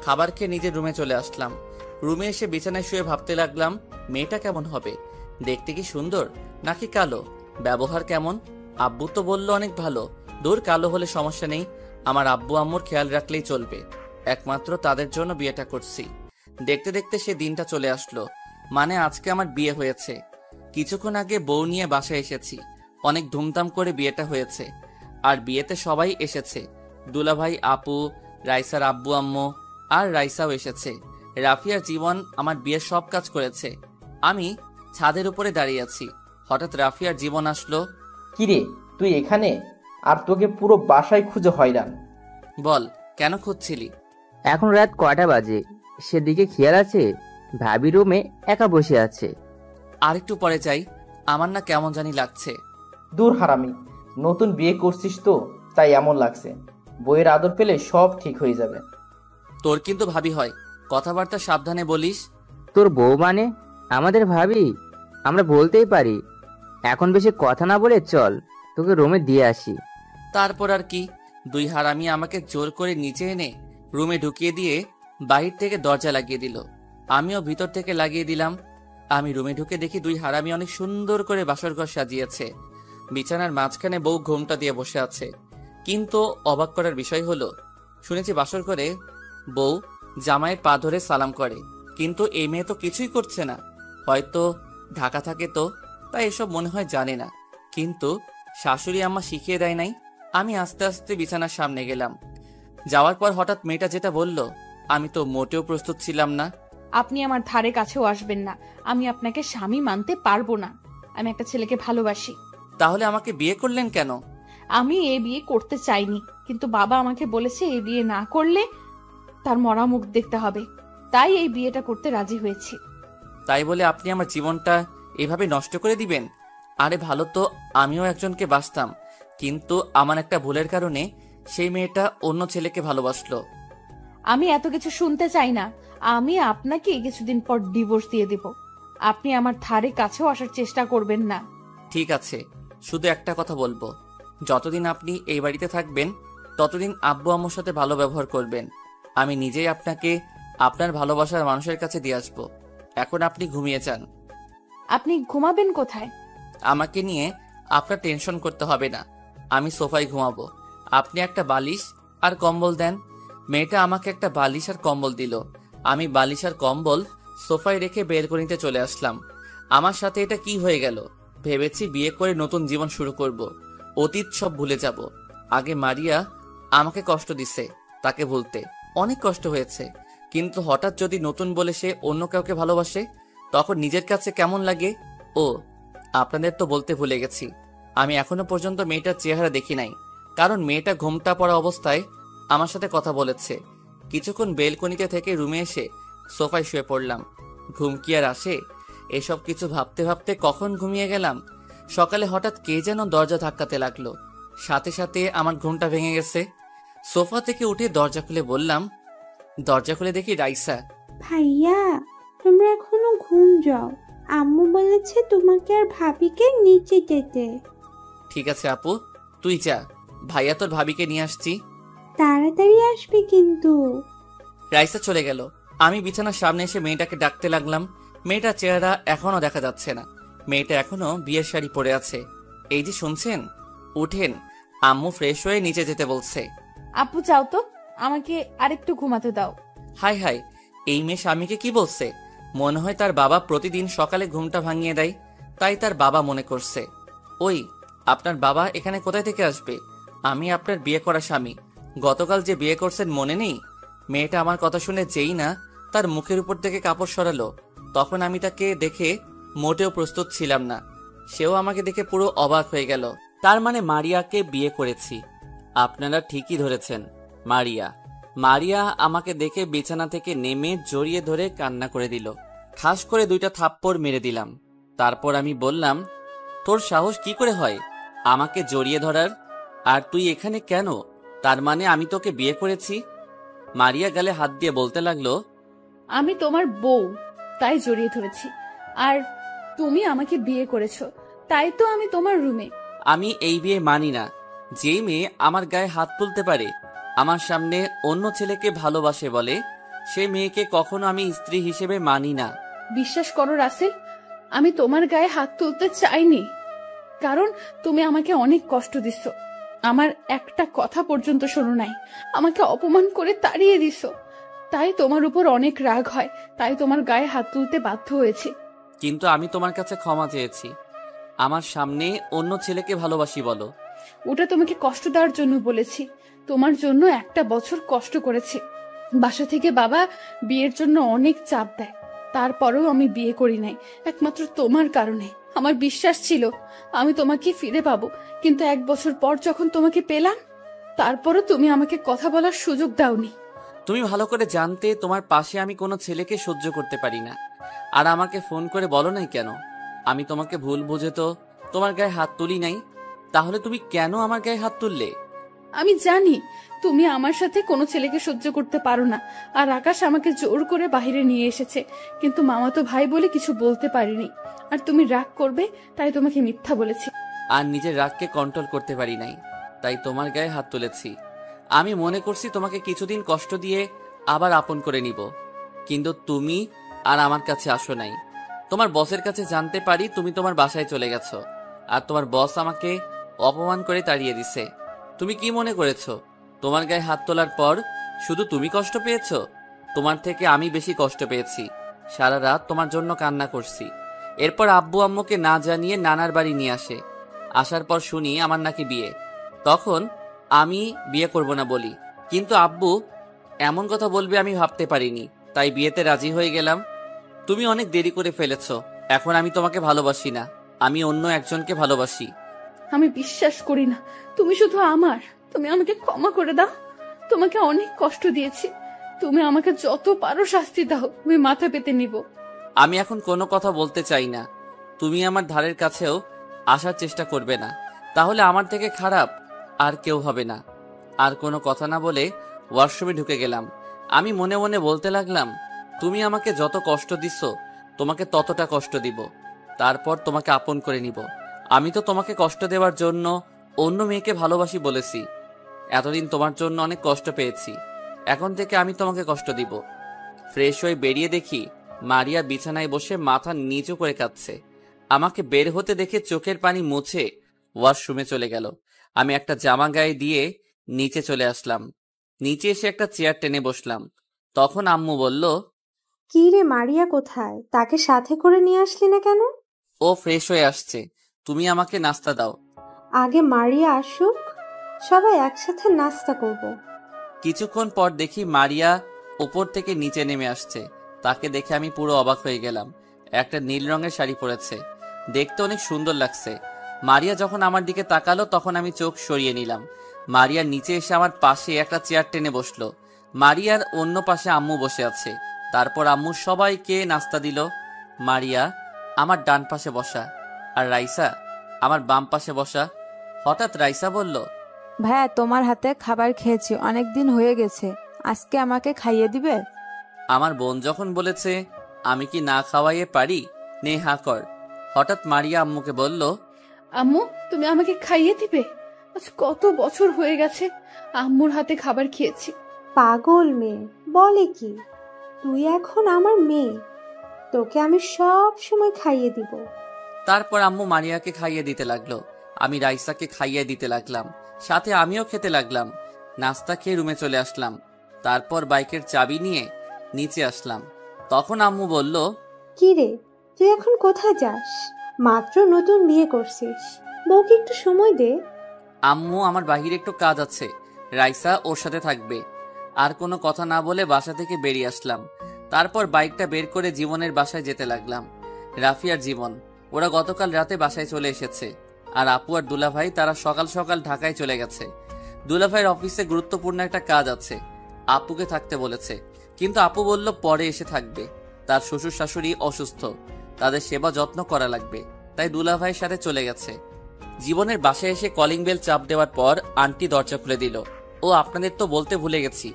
খাবার খেয়ে নিজের রুমে চলে আসলাম। রুমে এসে বিছানায় শুয়ে ভাবতে লাগলাম, মেয়েটা কেমন হবে? দেখতে কি সুন্দর নাকি কালো? ব্যবহার কেমন? আব্বু তো বলল অনেক ভালো। দূর, কালো হলে সমস্যা নেই, আমার আব্বু আম্মুর খেয়াল রাখলেই চলবে। একমাত্র তাদের জন্য বিয়েটা করছি। দেখতে দেখতে সে দিনটা চলে আসলো, মানে আজকে আমার বিয়ে হয়েছে। কিছুক্ষণ আগে বউ নিয়ে বাসায় এসেছি। অনেক ধুমধাম করে বিয়েটা হয়েছে। আর বিয়েতে সবাই এসেছে। দুলাভাই, আপু, রাইসার আব্বু আম্মু, আর রাইসাও এসেছে। রাফিয়ার জীবন আমার বিয়ের সব কাজ করেছে। আমি ছাদের উপরে দাঁড়িয়ে আছি। হঠাৎ রাফিয়ার জীবন আসলো। কিরে, তুই এখানে? আর তোকে পুরো বাসায় খুঁজে হয়রান। বল, কেন খুঁজছিলি? এখন রাত কয়টা বাজে সেদিকে খেয়াল আছে? ভাবি রুমে একা বসে আছে। আর একটু পরে যাই, আমার না কেমন জানি লাগছে। দূর হারামি, নতুন বিয়ে করছিস তো তাই এমন লাগছে। বইয়ের আদর পেলে সব ঠিক হয়ে যাবে। তোর কিন্তু ভাবি হয়, কথাবার্তা সাবধানে বলিস। তোর বউ মানে আমাদের ভাবি? আমরা বলতেই পারি। এখন বেশি কথা না বলে চল তোকে রুমে দিয়ে আসি। তারপর আর কি, দুই হারামি আমাকে জোর করে নিচে এনে রুমে ঢুকিয়ে দিয়ে বাহির থেকে দরজা লাগিয়ে দিল। আমিও ভিতর থেকে লাগিয়ে দিলাম। আমি রুমে ঢুকে দেখি দুই হারামি অনেক সুন্দর করে বাসরঘর সাজিয়েছে। বিছানার মাঝখানে বউ ঘোমটা দিয়ে বসে আছে। কিন্তু অবাক করার বিষয় হলো, শুনেছি বাসর করে বউ জামাইয়ের পা ধরে সালাম করে, কিন্তু এই মেয়ে তো কিছুই করছে না। হয়তো ঢাকা থাকে তো, তাই এসব মনে হয় জানে না। কিন্তু শাশুড়ি আম্মা শিখিয়ে দেয় নাই। আমি আস্তে আস্তে বিছানার সামনে গেলাম। যাওয়ার পর হঠাৎ মেয়েটা যেটা বলল, আমি তো মোটেও প্রস্তুত ছিলাম না। আপনি আমার ধারে কাছেও আসবেন না। আমি আপনাকে স্বামী মানতে পারবো না। আমি একটা ছেলেকে ভালোবাসি। তাহলে আমাকে বিয়ে করলেন কেন? আমি এ বিয়ে করতে চাইনি, কিন্তু বাবা আমাকে বলেছে এই বিয়ে না করলে তার মরা মুখ দেখতে হবে। তাই এই বিয়েটা করতে রাজি হয়েছি। তাই বলে আপনি আমার জীবনটা এভাবে নষ্ট করে দিবেন? আরে ভালো তো, আমিও একজনকে বাসতাম, কিন্তু আমার একটা ভুলের কারণে সেই মেয়েটা অন্য ছেলেকে ভালোবাসলো। আমি এত কিছু শুনতে চাই না। আমি আপনাকে কিছুদিন পর ডিভোর্স দিয়ে দেব। আপনি আমার ধারে কাছেও আসার চেষ্টা করবেন না। ঠিক আছে, শুধু একটা কথা বলবো, যতদিন আপনি এই বাড়িতে থাকবেন ততদিন আব্বু আম্মুর সাথে ভালো ব্যবহার করবেন। আমি নিজেই আপনাকে আপনার ভালোবাসার মানুষের কাছে দিয়ে আসবো। এখন আপনি ঘুমিয়ে যান। আপনি ঘুমাবেন কোথায়? আমাকে নিয়ে আপনার টেনশন করতে হবে না, আমি সোফায় ঘুমাবো। আপনি একটা বালিশ আর কম্বল দেন। মেয়েটা আমাকে একটা বালিশ আর কম্বল দিল। আমি বালিশ আর কম্বল সোফায় রেখে বেলকনিতে চলে আসলাম। আমার সাথে এটা কি হয়ে গেল? ভেবেছি বিয়ে করে নতুন জীবন শুরু করব, অতীত সব ভুলে যাব। আগে মারিয়া আমাকে কষ্ট দিছে, তাকে ভুলতে অনেক কষ্ট হয়েছে। কিন্তু হঠাৎ যদি নতুন বলে সে অন্য কাউকে ভালোবাসে, তখন নিজের কাছে কেমন লাগে। ও, আপনাদের তো বলতে ভুলে গেছি, আমি এখনো পর্যন্ত মেয়েটার চেহারা দেখি নাই, কারণ মেয়েটা ঘোমটা পড়া অবস্থায় আমার সাথে কথা বলেছে। কিছুক্ষণ বেলকনিতে থেকে রুমে এসে সোফায় শুয়ে পড়লাম। ঘুম কি আর আসে? এসব কিছু ভাবতে ভাবতে কখন ঘুমিয়ে গেলাম। সকালে হঠাৎ কে যেন দরজা ধাক্কাতে লাগলো, সাথে সাথে আমার ঘুমটা ভেঙে গেছে। সোফা থেকে উঠে দরজা খুলে বললাম, দরজা খুলে দেখি রাইসা। ভাইয়া, তোমরা এখনো ঘুম যাও। আম্মু বলেছে তোমাকে আর ভাবিকে নিচে যেতে। ঠিক আছে আপু, তুই যা, ভাইয়া তোর ভাবিকে নিয়ে আসছি। তাড়াতাড়ি আসবে কিন্তু। রাইসা চলে গেল। আমি বিছানার সামনে এসে মেয়েটাকে ডাকতে লাগলাম। মেয়েটার চেহারা এখনো দেখা যাচ্ছে না। মেয়েটা এখনো বিয়ের শাড়ি পরে আছে। এই যে শুনছেন, উঠেন, আম্মু ফ্রেশ হয়ে নিচে যেতে বলছে। আপু যাও তো, আমাকে আরেকটু ঘুমাতে দাও। হাই হাই, এই মেয়ে স্বামীকে কি বলছে? মনে হয় তার বাবা প্রতিদিন সকালে ঘুমটা ভাঙিয়ে দেয়, তাই তার বাবা মনে করছে। ওই, আপনার বাবা এখানে কোথায় থেকে আসবে? আমি আপনার বিয়ে করা স্বামী। গতকাল যে বিয়ে করছেন মনে নেই? মেয়েটা আমার কথা শুনে যেই না তার মুখের উপর থেকে কাপড় সরালো, তখন আমি তাকে দেখে মোটেও প্রস্তুত ছিলাম না। সেও আমাকে দেখে পুরো অবাক হয়ে গেল। তার মানে মারিয়াকে বিয়ে করেছি। আপনারা ঠিকই ধরেছেন, মারিয়া। মারিয়া আমাকে দেখে বিছানা থেকে নেমে জড়িয়ে ধরে কান্না করে দিল। ঠাস করে 2টা থাপ্পড় মেরে দিলাম। তারপর আমি বললাম, তোর সাহস কি করে হয় আমাকে জড়িয়ে ধরার? আর তুই এখানে কেন? তার মানে আমি তোকে বিয়ে করেছি? মারিয়া গালে হাত দিয়ে বলতে লাগলো, আমি তোমার বউ, তাই জড়িয়ে ধরেছি। আর তুমি আমাকে বিয়ে করেছো, তাই তো আমি তোমার রুমে। আমি এই বিয়ে মানি না। যেই মেয়ে আমার গায়ে হাত তুলতে পারে, আমার সামনে অন্য ছেলেকে ভালোবাসে বলে, সে মেয়েকে কখনো আমি স্ত্রী হিসেবে মানি না। বিশ্বাস করো রাসেল, আমি তোমার গায়ে হাত তুলতে চাইনি, কারণ তুমি আমাকে অনেক কষ্ট দিছো। আমার একটা কথা পর্যন্ত শোনো নাই, আমাকে অপমান করে তাড়িয়ে দিছো। তাই তোমার উপর অনেক রাগ হয়, তাই তোমার গায়ে হাত তুলতে বাধ্য হয়েছি। কিন্তু আমি তোমার কাছে ক্ষমা চেয়েছি। আমার সামনে অন্য ছেলেকে ভালোবাসি বলো। ওটা তোমাকে কষ্ট দেওয়ার জন্য বলেছি। তোমার জন্য 1 বছর কষ্ট করেছি। বাসা থেকে বাবা বিয়ের জন্য অনেক চাপ দেয়, তারপরেও আমি বিয়ে করি নাই, একমাত্র তোমার কারণে। আমার বিশ্বাস ছিল আমি তোমাকে ফিরে পাবো, কিন্তু 1 বছর পর যখন তোমাকে পেলাম, তারপরও তুমি আমাকে কথা বলার সুযোগ দাওনি। তুমি ভালো করে জানতে তোমার পাশে আমি কোনো ছেলেকে সহ্য করতে পারি না। আর আমাকে ফোন করে বলো নাই কেন? আমি তোমাকে ভুল বুঝে তো তোমার গায়ে হাত তুলি নাই। তাহলে তুমি কেন আমার গায়ে হাত তুললে? আমি জানি তুমি আমার সাথে কোনো ছেলেকে সহ্য করতে পারো না, আর আকাশ আমাকে জোর করে বাইরে নিয়ে এসেছে, কিন্তু মামাতো ভাই বলে কিছু বলতে পারিনি। আর তুমি রাগ করবে তাই তোমাকে মিথ্যা বলেছি। আর নিজের রাগকে কন্ট্রোল করতে পারি নাই, তাই তোমার গায়ে হাত তুলেছি। আমি মনে করছি তোমাকে কিছুদিন কষ্ট দিয়ে আবার আপন করে নিব, কিন্তু তুমি আর আমার কাছে আসো নাই। তোমার বসের কাছে জানতে পারি তুমি তোমার বাসায় চলে গেছো, আর তোমার বস আমাকে অপমান করে তাড়িয়ে দিছে। তুমি কি মনে করেছো তোমার গায়ে হাত তোলার পর শুধু তুমি কষ্ট পেয়েছো? তোমার থেকে আমি বেশি কষ্ট পেয়েছি। সারা রাত তোমার জন্য কান্না করছি। এরপর আব্বু আম্মুকে না জানিয়ে নানার বাড়ি নিয়ে আসে। আসার পর শুনি আমার নাকি বিয়ে। তখন আমি বিয়ে করব না বলি, কিন্তু আব্বু এমন কথা বলবে আমি ভাবতে পারিনি, তাই বিয়েতে রাজি হয়ে গেলাম। তুমি অনেক দেরি করে ফেলেছো। এখন আমি তোমাকে ভালোবাসি না, আমি অন্য একজনকে ভালোবাসি। আমি বিশ্বাস করি না তুমি শুধু আমার। তুমি আমাকে ক্ষমা করে দাও, তোমাকে অনেক কষ্ট দিয়েছি। তুমি আমাকে যত পারো শাস্তি দাও, আমি মাথা পেতে নিব। আমি এখন কোনো কথা বলতে চাই না। তুমি আমার ধারের কাছেও আসার চেষ্টা করবে না, তাহলে আমার থেকে খারাপ আর কেউ হবে না। আর কোনো কথা না বলে ওয়াশরুমে ঢুকে গেলাম। আমি মনে মনে বলতে লাগলাম, তুমি আমাকে যত কষ্ট দিচ্ছ, তোমাকে ততটা কষ্ট দিব, তারপর তোমাকে আপন করে নিব। আমি তো তোমাকে কষ্ট দেওয়ার জন্য অন্য মেয়েকে ভালোবাসি বলেছি। এতদিন তোমার জন্য অনেক কষ্ট পেয়েছি, এখন থেকে আমি তোমাকে কষ্ট দিব। ফ্রেশ হয়ে বেরিয়ে দেখি মারিয়া বিছানায় বসে মাথা নিচু করে কাঁদছে। আমাকে বের হতে দেখে চোখের পানি মুছে ওয়াশরুমে চলে গেল। আমি একটা জামা গায়ে দিয়ে নিচে চলে আসলাম। নিচে এসে একটা চেয়ার টেনে বসলাম। তখন আম্মু বলল, কি রে, মারিয়া কোথায়? তাকে সাথে করে নিয়ে আসলি না কেন? ও ফ্রেশ হয়ে আসছে, তুমি আমাকে নাস্তা দাও। আগে মারিয়া আসুক, সবাই একসাথে নাস্তা করব। কিছুক্ষণ পর দেখি মারিয়া উপর থেকে নিচে নেমে আসছে। তাকে দেখে আমি পুরো অবাক হয়ে গেলাম। একটা নীল রঙের শাড়ি পরেছে, দেখতে অনেক সুন্দর লাগছে। মারিয়া যখন আমার দিকে তাকালো তখন আমি চোখ সরিয়ে নিলাম। মারিয়া নিচে এসে আমার পাশে একটা চেয়ার টেনে বসলো। মারিয়ার অন্য পাশে আম্মু বসে আছে। তারপর আম্মু সবাইকে নাস্তা দিল। মারিয়া আমার ডান পাশে বসা, আর রাইসা আমার বাম পাশে বসা। হঠাৎ রাইসা বলল, ভাইয়া তোমার হাতে খাবার খেয়েছি, অনেক দিন হয়ে গেছে, আজকে আমাকে খাইয়ে দিবে? আমার বোন যখন বলেছে আমি কি না খাওয়াইয়ে পারি, নে হা কর। হঠাৎ মারিয়া আম্মুকে বলল, আম্মু তুমি আমাকে খাইয়ে দিবে? আজ কত বছর হয়ে গেছে আম্মুর হাতে খাবার খেয়েছি। পাগল মেয়ে, বলে কি? তুই এখন আমার মেয়ে, তোকে আমি সব সময় খাইয়ে দিব। তারপর আম্মু মারিয়াকে খাইয়ে দিতে লাগলো। আমি রাইসাকে খাইয়ে দিতে লাগলাম, সাথে আমিও খেতে লাগলাম। নাস্তা খেয়ে রুমে চলে আসলাম। তারপর বাইকের চাবি নিয়ে নিচে আসলাম। তখন আম্মু বলল, কি রে, তুই এখন কোথায় যাস? মাত্র নতুন বিয়ে করছিস, বউকে একটু সময় দে। আম্মু আমার বাহিরে একটু কাজ আছে, রাইসা ওর সাথে থাকবে। আর কোনো কথা না বলে বাসা থেকে বেরিয়ে আসলাম। তারপর বাইকটা বের করে জীবনের বাসায় যেতে লাগলাম। রাফি আর জীবন ওরা গতকাল রাতে বাসায় চলে এসেছে। আর আপু আর দুলাভাই তারা সকাল সকাল ঢাকায় চলে গেছে। দুলাভাইয়ের অফিসে গুরুত্বপূর্ণ একটা কাজ আছে, আপুকে থাকতে বলেছে, কিন্তু আপু বলল পরে এসে থাকবে। তার শ্বশুর শাশুড়ি অসুস্থ, তাদের সেবা যত্ন করা লাগবে, তাই দুলাভাইয়ের সাথে চলে গেছে। জীবনের বাসায় এসে কলিং বেল চাপ দেওয়ার পর আন্টি দরজা খুলে দিল। ও আপনাদের তো বলতে ভুলে গেছি,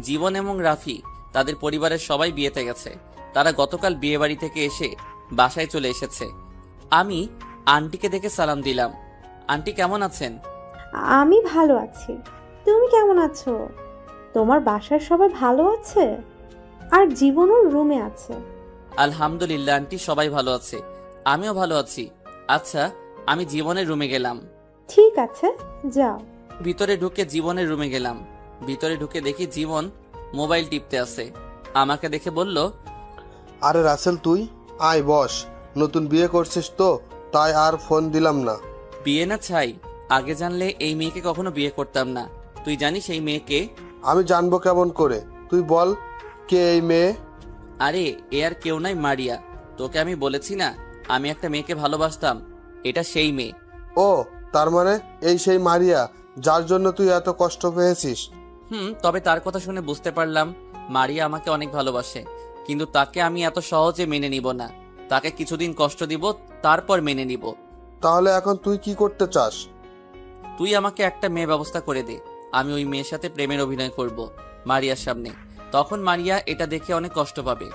জীবন এবং রাফি তাদের পরিবারের সবাই বিয়েতে গেছে। তারা গতকাল বিয়ে বাড়ি থেকে এসে বাসায় চলে এসেছে। আমি আন্টিকে দেখে সালাম দিলাম। আন্টি কেমন আছেন? আমি ভালো আছি, তুমি কেমন আছো? তোমার বাসার সবাই ভালো আছে? আর জীবনও রুমে আছে? আলহামদুলিল্লাহ আন্টি, সবাই ভালো আছে, আমিও ভালো আছি। আচ্ছা, আমি জীবনের রুমে গেলাম। ঠিক আছে, যাও। ভিতরে ঢুকে জীবনের রুমে গেলাম। ভিতরে ঢুকে দেখি জীবন মোবাইল টিপতে আছে। আমাকে দেখে বলল, আরে রাসেল, তুই আয় বস। নতুন বিয়ে করছিস তো, তাই আর ফোন দিলাম না। বিয়ে না ছাই, আগে জানলে এই মেয়েকে কখনো বিয়ে করতাম না। তুই জানিস এই মেয়েকে? আমি জানবো কেমন করে? তুই বল, কে এই মেয়ে? আরে এ আর কেউ নাই, মারিয়া। তোকে আমি বলেছি না আমি একটা মেয়েকে ভালোবাসতাম, এটা সেই মেয়ে। ও, তার মানে এই সেই মারিয়া যার জন্য তুই এত কষ্ট পেয়েছিস? তবে তার কথা শুনে বুঝতে পারলাম মারিয়া আমাকে অনেক ভালোবাসে, কিন্তু তাকে আমি এত সহজে মেনে নিব না। তাকে কিছুদিন কষ্ট দিব, তারপর মেনে নিব। তাহলে এখন তুই কি করতে চাস? তুই আমাকে একটা মেয়ে ব্যবস্থা করে দে, আমি ওই মেয়ের সাথে প্রেমের অভিনয় করব মারিয়ার সামনে। তখন মারিয়া এটা দেখে অনেক কষ্ট পাবে।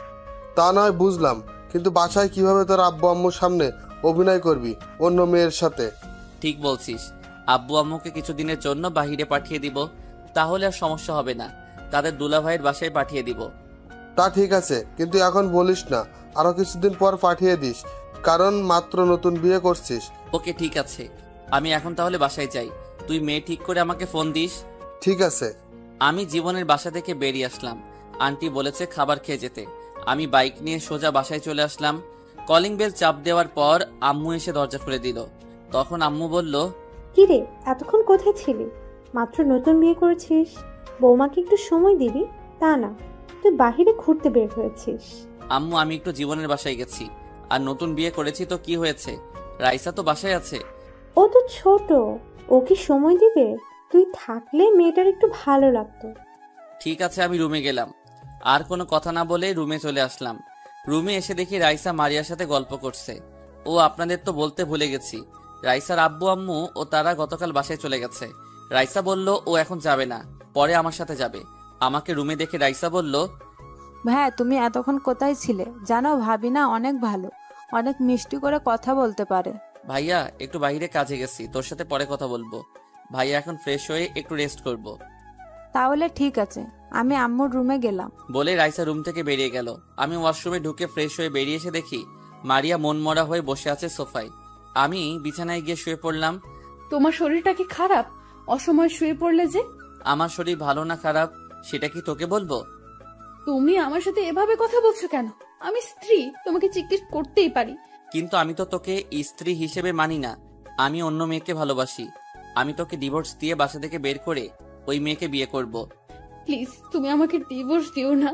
তা নয় বুঝলাম, কিন্তু বাসায় কিভাবে তোর আব্বু আম্মুর সামনে অভিনয় করবি অন্য মেয়ের সাথে? ঠিক বলছিস, আব্বু আম্মুকে কিছুদিনের জন্য বাহিরে পাঠিয়ে দিব, তাহলে আর সমস্যা হবে না। তাদের দুলাভাইয়ের বাসায় পাঠিয়ে দিব। তা ঠিক আছে, কিন্তু এখন বলিস না, আরো কিছুদিন পর পাঠিয়ে দিস, কারণ মাত্র নতুন বিয়ে করছিস। ওকে ঠিক আছে, আমি এখন তাহলে বাসায় যাই। তুই মেয়ে ঠিক করে আমাকে ফোন দিস। ঠিক আছে। আমি জীবনের বাসা থেকে বেরিয়ে আসলাম। আন্টি বলেছে খাবার খেয়ে যেতে। আমি বাইক নিয়ে সোজা বাসায় চলে আসলাম। কলিং বেল চাপ দেওয়ার পর আম্মু এসে দরজা খুলে দিল। তখন আম্মু বলল, কিরে, এতক্ষণ কোথায় ছিলি? মাত্র নতুন বিয়ে করেছিস, বৌমাকে একটু সময় দিবি, তা না তুই বাহিরে ঘুরতে বের হয়েছিস। আম্মু আমি একটু জীবনের বাসায় গেছি, আর নতুন বিয়ে করেছি তো কি হয়েছে, রাইসা তো বাসায় আছে। ও তো ছোট, ও কি সময় দিবে? তুই থাকলে মেয়েটার একটু ভালো লাগতো। ঠিক আছে, আমি রুমে গেলাম। আর কোনো কথা না বলে রুমে চলে আসলাম। রুমে এসে দেখি রাইসা মারিয়ার সাথে গল্প করছে। ও আপনাদের তো বলতে ভুলে গেছি, রাইসার আব্বু আম্মু ও তারা গতকাল বাসায় চলে গেছে। রাইসা বলল ও এখন যাবে না, পরে আমার সাথে যাবে। আমাকে রুমে দেখে রাইসা বলল, ভাইয়া তুমি এতক্ষণ কোথায় ছিলে? জানো ভাবি না অনেক ভালো, অনেক মিষ্টি করে কথা বলতে পারে। ভাইয়া একটু বাইরে কাজে গেছি, তোর সাথে পরে কথা বলবো। ভাইয়া এখন ফ্রেশ হয়ে একটু রেস্ট করব। তাহলে ঠিক আছে, আমি আম্মুর রুমে গেলাম। বলে রাইসা রুম থেকে বেরিয়ে গেল। আমি ওয়াশরুমে ঢুকে ফ্রেশ হয়ে বেরিয়ে এসে দেখি মারিয়া মনমরা হয়ে বসে আছে সোফায়। আমি বিছানায় গিয়ে শুয়ে পড়লাম। তোমার শরীরটা কি খারাপ? অসময়ে শুয়ে পড়লে যে? আমার শরীর ভালো না খারাপ সেটা কি তোকে বলবো? তুমি আমার সাথে এভাবে কথা বলছো কেন? আমি স্ত্রী, তোমাকে জিজ্ঞেস করতেই পারি। কিন্তু আমি তো তোকে স্ত্রী হিসেবে মানি না, আমি অন্য মেয়েকে ভালোবাসি। আমি তোকে ডিভোর্স দিয়ে বাসা থেকে বের করে ওই মেয়েকে বিয়ে করব। প্লিজ তুমি আমাকে ডিভোর্স দিও না।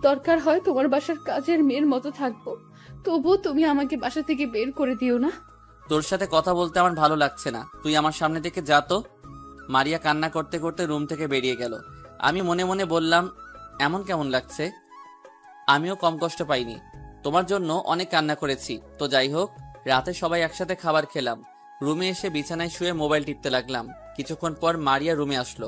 দরকার হয় তোমার বাসার কাজের মেয়ের মতো থাকবো, তবুও তুমি আমাকে বাসা থেকে বের করে দিও না। তোর সাথে কথা বলতে আমার ভালো লাগছে না, তুই আমার সামনে থেকে যা তো। মারিয়া কান্না করতে করতে রুম থেকে বেরিয়ে গেল। আমি মনে মনে বললাম, এমন কেমন লাগছে? আমিও কম কষ্ট পাইনি, তোমার জন্য অনেক কান্না করেছি। তো যাই হোক, রাতে সবাই একসাথে খাবার খেলাম। রুমে এসে বিছানায় শুয়ে মোবাইল টিপতে লাগলাম। কিছুক্ষণ পর মারিয়া রুমে আসলো।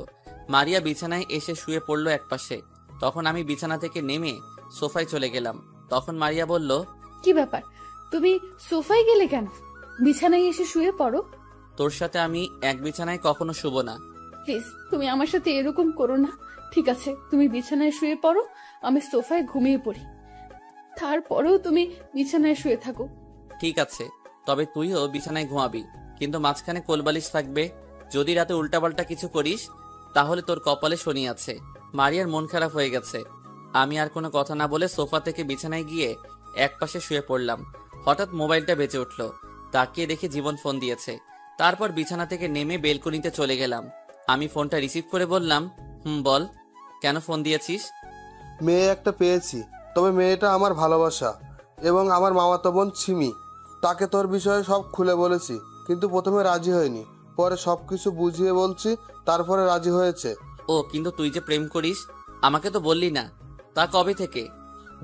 মারিয়া বিছানায় এসে শুয়ে পড়লো একপাশে। তখন আমি বিছানা থেকে নেমে সোফায় চলে গেলাম। তখন মারিয়া বলল, কি ব্যাপার, তুমি সোফায় গেলে কেন? বিছানায় এসে শুয়ে পড়ো। তোর সাথে আমি এক বিছানায় কখনো শুব না। প্লিজ তুমি আমার সাথে এরকম করো না। ঠিক আছে, তুমি বিছানায় শুয়ে পড়ো, আমি সোফায় ঘুমিয়ে পড়ি। তারপরেও তুমি বিছানায় শুয়ে থাকো। ঠিক আছে, তবে তুইও বিছানায় ঘুমাবি, কিন্তু মাঝখানে কোলবালিশ থাকবে। যদি রাতে উল্টাপাল্টা কিছু করিস তাহলে তোর কপালে শনি আছে। মারিয়ার মন খারাপ হয়ে গেছে। আমি আর কোনো কথা না বলে সোফা থেকে বিছানায় গিয়ে একপাশে শুয়ে পড়লাম। হঠাৎ মোবাইলটা বেজে উঠল। তাকিয়ে দেখে জীবন ফোন দিয়েছে। তারপর বিছানা থেকে নেমে বেলকনিতে চলে গেলাম। আমি ফোনটা রিসিভ করে বললাম, বল, কেন ফোন দিয়েছিস? মেয়ে একটা পেয়েছি, তবে মেয়েটা আমার ভালোবাসা এবং আমার মামাতো বোন ছিমি। তাকে তোর বিষয়ে সব খুলে বলেছি। কিন্তু প্রথমে রাজি হয়নি, পরে সবকিছু বুঝিয়ে বলছি, তারপরে রাজি হয়েছে। ও কিন্তু তুই যে প্রেম করিস আমাকে তো বললি না, তা কবে থেকে?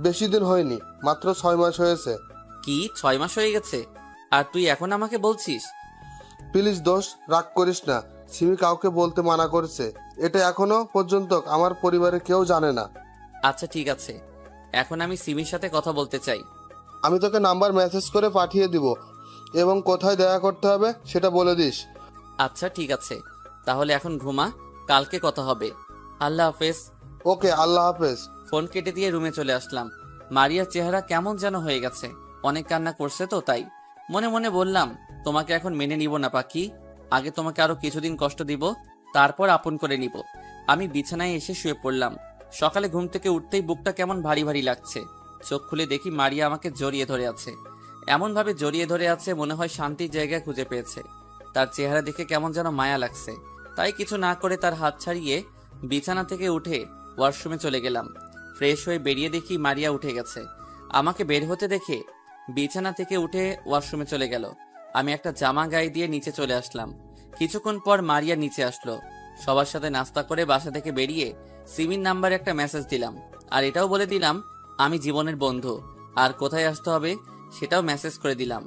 বেশি দিন হয়নি, মাত্র 6 মাস হয়েছে। কি 6 মাস হয়ে গেছে আর তুই এখন আমাকে বলছিস? প্লিজ দোষ, রাগ করিস না। সিমি কাউকে বলতে মানা করেছে, এটা এখনো পর্যন্ত আমার পরিবারের কেউ জানে না। আচ্ছা ঠিক আছে, এখন আমি সিমির সাথে কথা বলতে চাই। আমি তোকে নাম্বার মেসেজ করে পাঠিয়ে দিব এবং কোথায় দেখা করতে হবে সেটা বলে দিস। আচ্ছা ঠিক আছে, তাহলে এখন ঘুমা, কালকে কথা হবে। আল্লাহ হাফেজ। ওকে, আল্লাহ হাফেজ। ফোন কেটে দিয়ে রুমে চলে আসলাম। মারিয়ার চেহারা কেমন যেন হয়ে গেছে, অনেক কান্না করছে তো তাই। মনে মনে বললাম, তোমাকে এখন মেনে নিব না পাখি, আগে তোমাকে আরো কিছুদিন কষ্ট দিব, তারপর আপন করে নিব। আমি বিছানায় এসে শুয়ে পড়লাম। সকালে ঘুম থেকে উঠতেই বুকটা কেমন ভারী ভারী লাগছে। চোখ খুলে দেখি মারিয়া আমাকে জড়িয়ে ধরে আছে। এমন ভাবে জড়িয়ে ধরে আছে মনে হয় শান্তির জায়গা খুঁজে পেয়েছে। তার চেহারা দেখে কেমন যেন মায়া লাগছে, তাই কিছু না করে তার হাত ছাড়িয়ে বিছানা থেকে উঠে ওয়াশরুমে চলে গেলাম। ফ্রেশ হয়ে বেরিয়ে দেখি মারিয়া উঠে গেছে। আমাকে বের হতে দেখে বিছানা থেকে উঠে ওয়াশরুমে চলে গেল। আমি একটা জামা গায়ে দিয়ে নিচে চলে আসলাম। কিছুক্ষণ পর মারিয়া নিচে আসলো। সবার সাথে নাস্তা করে বাসা থেকে বেরিয়ে সিমির নাম্বারে একটা মেসেজ দিলাম, আর এটাও বলে দিলাম আমি জীবনের বন্ধু, আর কোথায় আসতে হবে সেটাও মেসেজ করে দিলাম।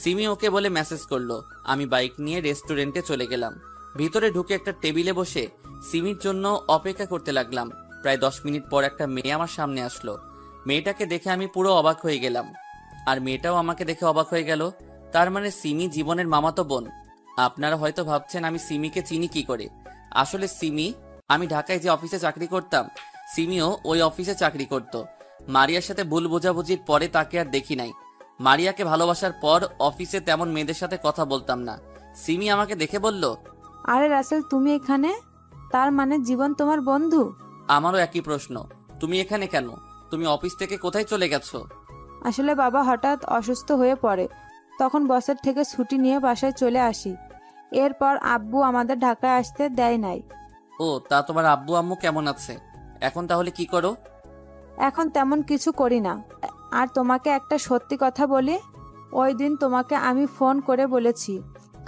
সিমি ওকে বলে মেসেজ করলো। আমি বাইক নিয়ে রেস্টুরেন্টে চলে গেলাম। ভিতরে ঢুকে একটা টেবিলে বসে সিমির জন্য অপেক্ষা করতে লাগলাম। প্রায় 10 মিনিট পর একটা মেয়ে আমার সামনে আসলো। মেয়েটাকে দেখে আমি পুরো অবাক হয়ে গেলাম, আর মেয়েটাও আমাকে দেখে অবাক হয়ে গেল। তার মানে সিমি জীবনের মামাতো বোন। আপনারা হয়তো ভাবছেন আমি সিমিকে চিনি কি করে। আসলে সিমি, আমি ঢাকায় যে অফিসে চাকরি করতাম, সিমিও ওই অফিসে চাকরি করত। মারিয়ার সাথে ভুল বোঝাবুঝির পরে তাকে আর দেখি নাই। মারিয়াকে ভালোবাসার পর অফিসে তেমন মেয়েদের সাথে কথা বলতাম না। সিমি আমাকে দেখে বলল, আরে রাসেল, তুমি এখানে? তার মানে জীবন তোমার বন্ধু? আমারও একই প্রশ্ন, তুমি এখানে কেন? তুমি অফিস থেকে কোথায় চলে গেছো? আসলে বাবা হঠাৎ অসুস্থ হয়ে পড়ে, তখন বসের থেকে ছুটি নিয়ে বাসায় চলে আসি। এরপর আব্বু আমাদের ঢাকায় আসতে দেয় নাই। ও, তা তোমার আব্বু আম্মু কেমন আছে এখন? তাহলে কি করো? এখন তেমন কিছু করি না। আর তোমাকে একটা সত্যি কথা বলি, ওই দিন তোমাকে আমি ফোন করে বলেছি,